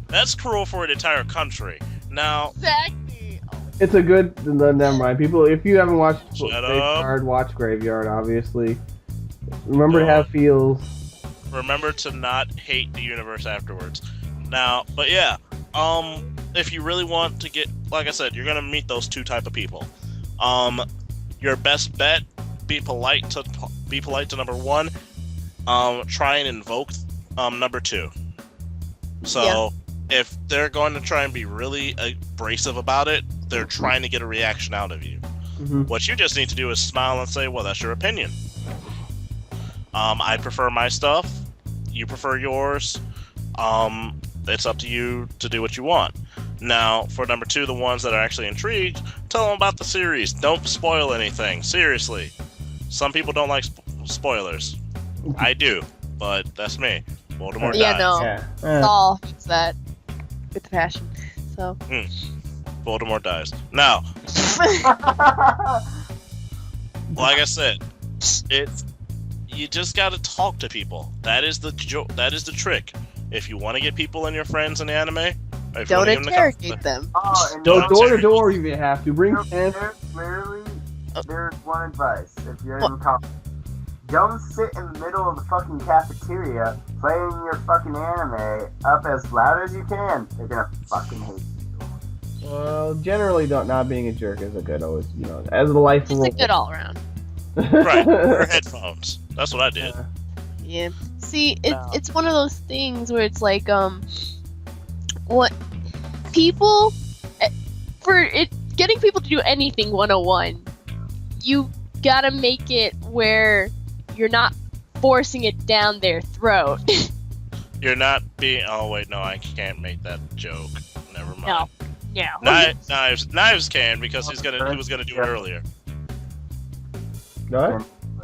That's cruel for an entire country. Now, Exactly. Oh, It's a good. Never mind, people. If you haven't watched Shut up. Graveyard, watch Graveyard. Obviously, remember to have feels. remember to not hate the universe afterwards. Now, but yeah, if you really want to get, like I said, you're gonna meet those two type of people. Your best bet: be polite to number one. Try and invoke number two. So if they're going to try and be really abrasive about it, they're trying to get a reaction out of you. Mm-hmm. What you just need to do is smile and say, "Well, that's your opinion. I prefer my stuff. You prefer yours. It's up to you to do what you want." Now, for number two, the ones that are actually intrigued, tell them about the series. Don't spoil anything. Seriously. Some people don't like spoilers. I do, but that's me. Voldemort yeah, dies. no. Yeah. Saul hates that with passion. So. Voldemort dies. Now, like I said, you just gotta talk to people. That is the that is the trick. If you want to get people in your friends in the anime, if you Don't wanna get them to interrogate them. Oh, and Don't Don't door to interrogate. door. You have to bring there's pants. literally there's one advice if you're in college. Don't sit in the middle of the fucking cafeteria playing your fucking anime up as loud as you can. They're gonna fucking hate you. Well, generally, not being a jerk is a good always. As the life It's a good all around. Right, or headphones. That's what I did. Yeah. See, No. it's one of those things where it's like, what people getting people to do anything 101, you gotta make it where you're not forcing it down their throat. You're not being. Oh wait, no, I can't make that joke. Never mind. No. Knives can because he was gonna do it earlier. What?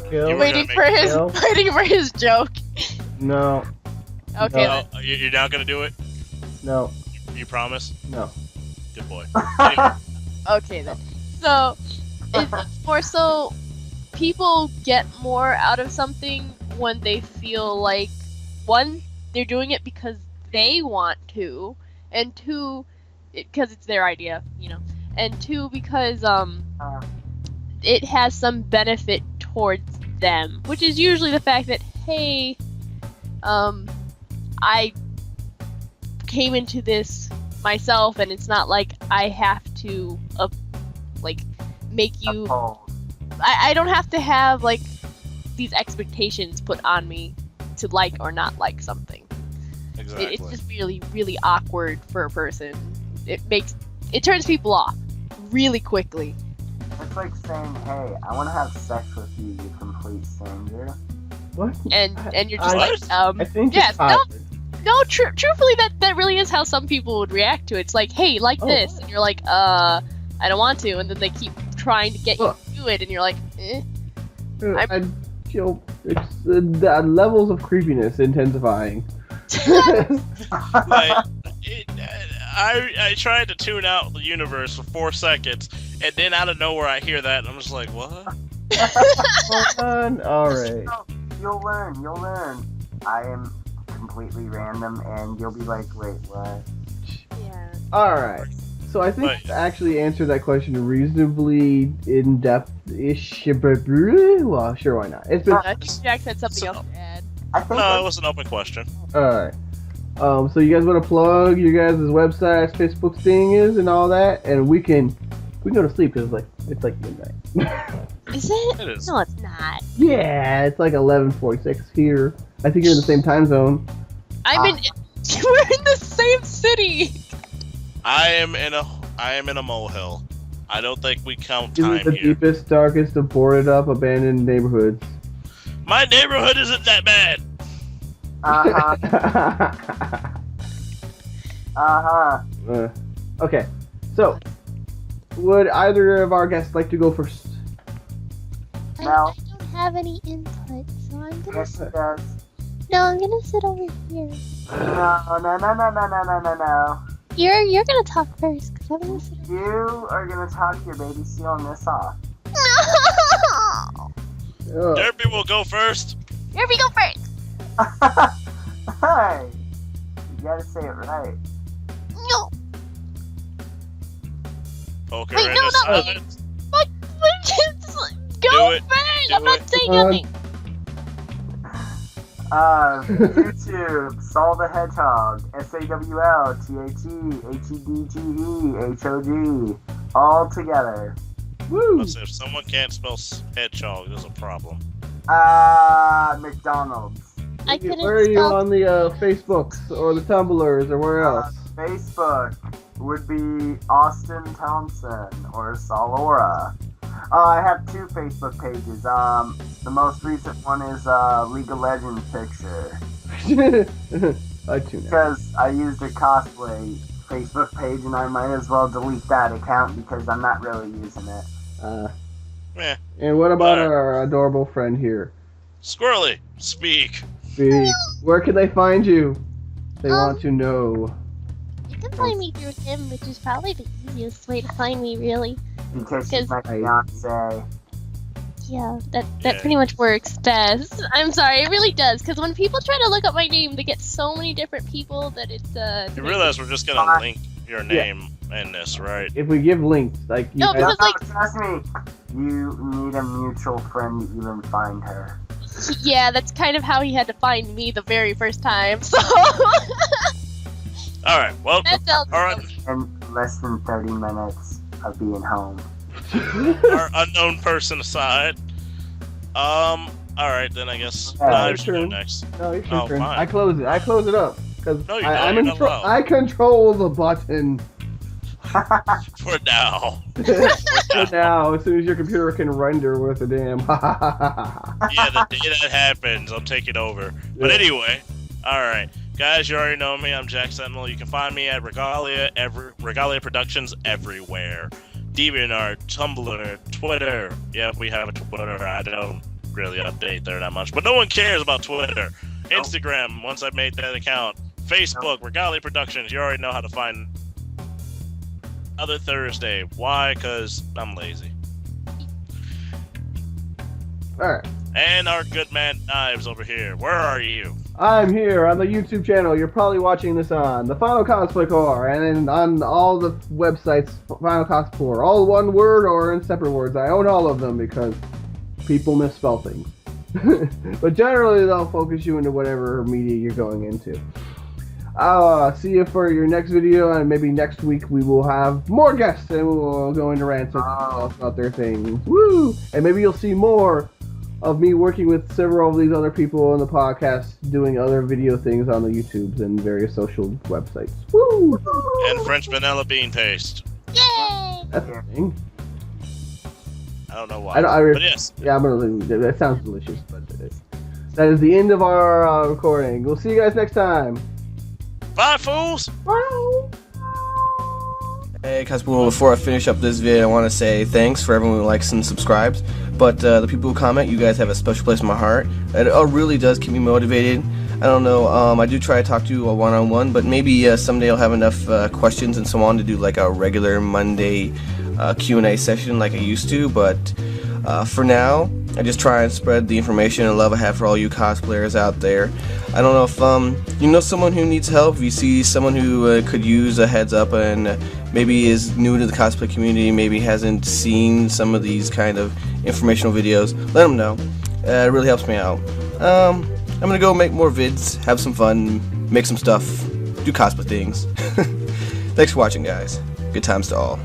Kill? You were Waiting gonna for make his Kill? waiting for his joke. No. Okay. No. Then. You're not gonna do it. No. You promise? No. Good boy. Anyway, Okay then. So it's more so people get more out of something when they feel like, one, they're doing it because they want to, and two, because it's their idea, and two, because it has some benefit towards them, which is usually the fact that, hey, I came into this myself, and it's not like I have to make you. I don't have to have these expectations put on me to like or not like something. exactly. It's just really, really awkward for a person. It turns people off really quickly. It's like saying, "Hey, I want to have sex with you, you complete stranger." What? And you're just I- like, I think yeah, it's no, hybrid. no, truthfully, that really is how some people would react to it. It's like, hey, like Oh. this, and you're like, I don't want to, and then they keep trying to get you Well- to do it, and you're like, eh. It's the levels of creepiness intensifying. Like, I tried to tune out the universe for 4 seconds, and then out of nowhere I hear that, and I'm just like, what? All right. You'll learn. I am completely random, and you'll be like, "Wait, what?" Yeah. All right. So I think Right. to actually answer that question reasonably in depth-ish. Well, sure, why not? It's been I think Jack said something else to add. I think No, it was an open question. all right. So you guys want to plug your guys' websites, Facebook thing is, and all that, and we can go to sleep because it's like midnight. Is it? It is. No, it's not. Yeah, it's like 11:46 here. I think you're in the same time zone. We're in the same city. I am in a molehill. I don't think we count This is time the here. deepest, darkest of boarded up, abandoned neighborhoods. My neighborhood isn't that bad. Okay, so would either of our guests like to go first? No. I don't have any input, so I'm gonna. Yes, it does. No, I'm gonna sit over here. No. You're gonna talk first, because I'm gonna sit. You are gonna talk your baby sealing this off. No! Derpy will go first. Here we go first. Hey, you gotta say it right. No. Poker Wait, in no, the no. silence. What? Just Do go it. first. Do I'm not it. saying Come on. nothing. YouTube, Saul the Hedgehog, SAWLTHEHEDGEHOG, all together. Woo! Listen, if someone can't spell hedgehog, there's a problem. McDonald's. I couldn't Where are you spell. on the Facebooks or the Tumblrs or where else? Facebook would be Austin Thompson or Salora. I have 2 Facebook pages. The most recent one is League of Legends picture. I tune out. Because I used a cosplay Facebook page and I might as well delete that account because I'm not really using it. Eh. And what about Alright. our adorable friend here? Squirrely, speak. Speak. Where can they find you? They want to know. You can find me through him, which is probably the easiest way to find me, really. Because she's my Because- fiance. Yeah, that Yeah. pretty much works best. I'm sorry, it really does. Because when people try to look up my name, they get so many different people that it's You realize we're just gonna link your name in this, right? If we give links, like you No, guys- because like Trust me, you need a mutual friend to even find her. yeah, that's kind of how he had to find me the very first time. So All right. Well, that tells all right. In less than 30 minutes of being home. Our unknown person aside. All right, then I guess Yeah, Knives should go turn. next. No, it's your Oh, turn. fine. I close it. I close it up because No, you I'm don't. in You're not allowed. I control the button. For now. So now, as soon as your computer can render with a damn. Yeah, the day that happens, I'm taking over. But Yeah. anyway, all right, guys, you already know me. I'm Jack Sentinel. You can find me at Regalia Productions everywhere. DeviantArt, Tumblr, Twitter. Yeah, we have a Twitter. I don't really update there that much, but no one cares about Twitter. Instagram. Once I made that account. Facebook, Regalia Productions. You already know how to find. Other Thursday. Why? Because I'm lazy. Alright. And our good man Knives over here. Where are you? I'm here on the YouTube channel you're probably watching this on, the Final Cosplay Core, and then on all the websites, Final Cosplay, all one word or in separate words. I own all of them because people misspell things. But generally they'll focus you into whatever media you're going into. I'll see you for your next video, and maybe next week we will have more guests and we will go into rants and stuff about their things. Woo! And maybe you'll see more of me working with several of these other people on the podcast, doing other video things on the YouTubes and various social websites. Woo! And French vanilla bean paste. Yay! That's a thing. I don't know why. But yes. yeah, I'm gonna leave. That sounds delicious, but that is the end of our recording. We'll see you guys next time. Bye, fools! Hey, Cosmo, before I finish up this video, I want to say thanks for everyone who likes and subscribes. But the people who comment, you guys have a special place in my heart. It really does keep me motivated. I don't know, I do try to talk to you a one-on-one, but maybe someday I'll have enough questions and so on to do like a regular Monday Q&A session like I used to. But for now, I just try and spread the information and love I have for all you cosplayers out there. I don't know if you know someone who needs help, if you see someone who could use a heads up and maybe is new to the cosplay community, maybe hasn't seen some of these kind of informational videos, let them know. It really helps me out. I'm gonna go make more vids, have some fun, make some stuff, do cosplay things. Thanks for watching, guys. Good times to all.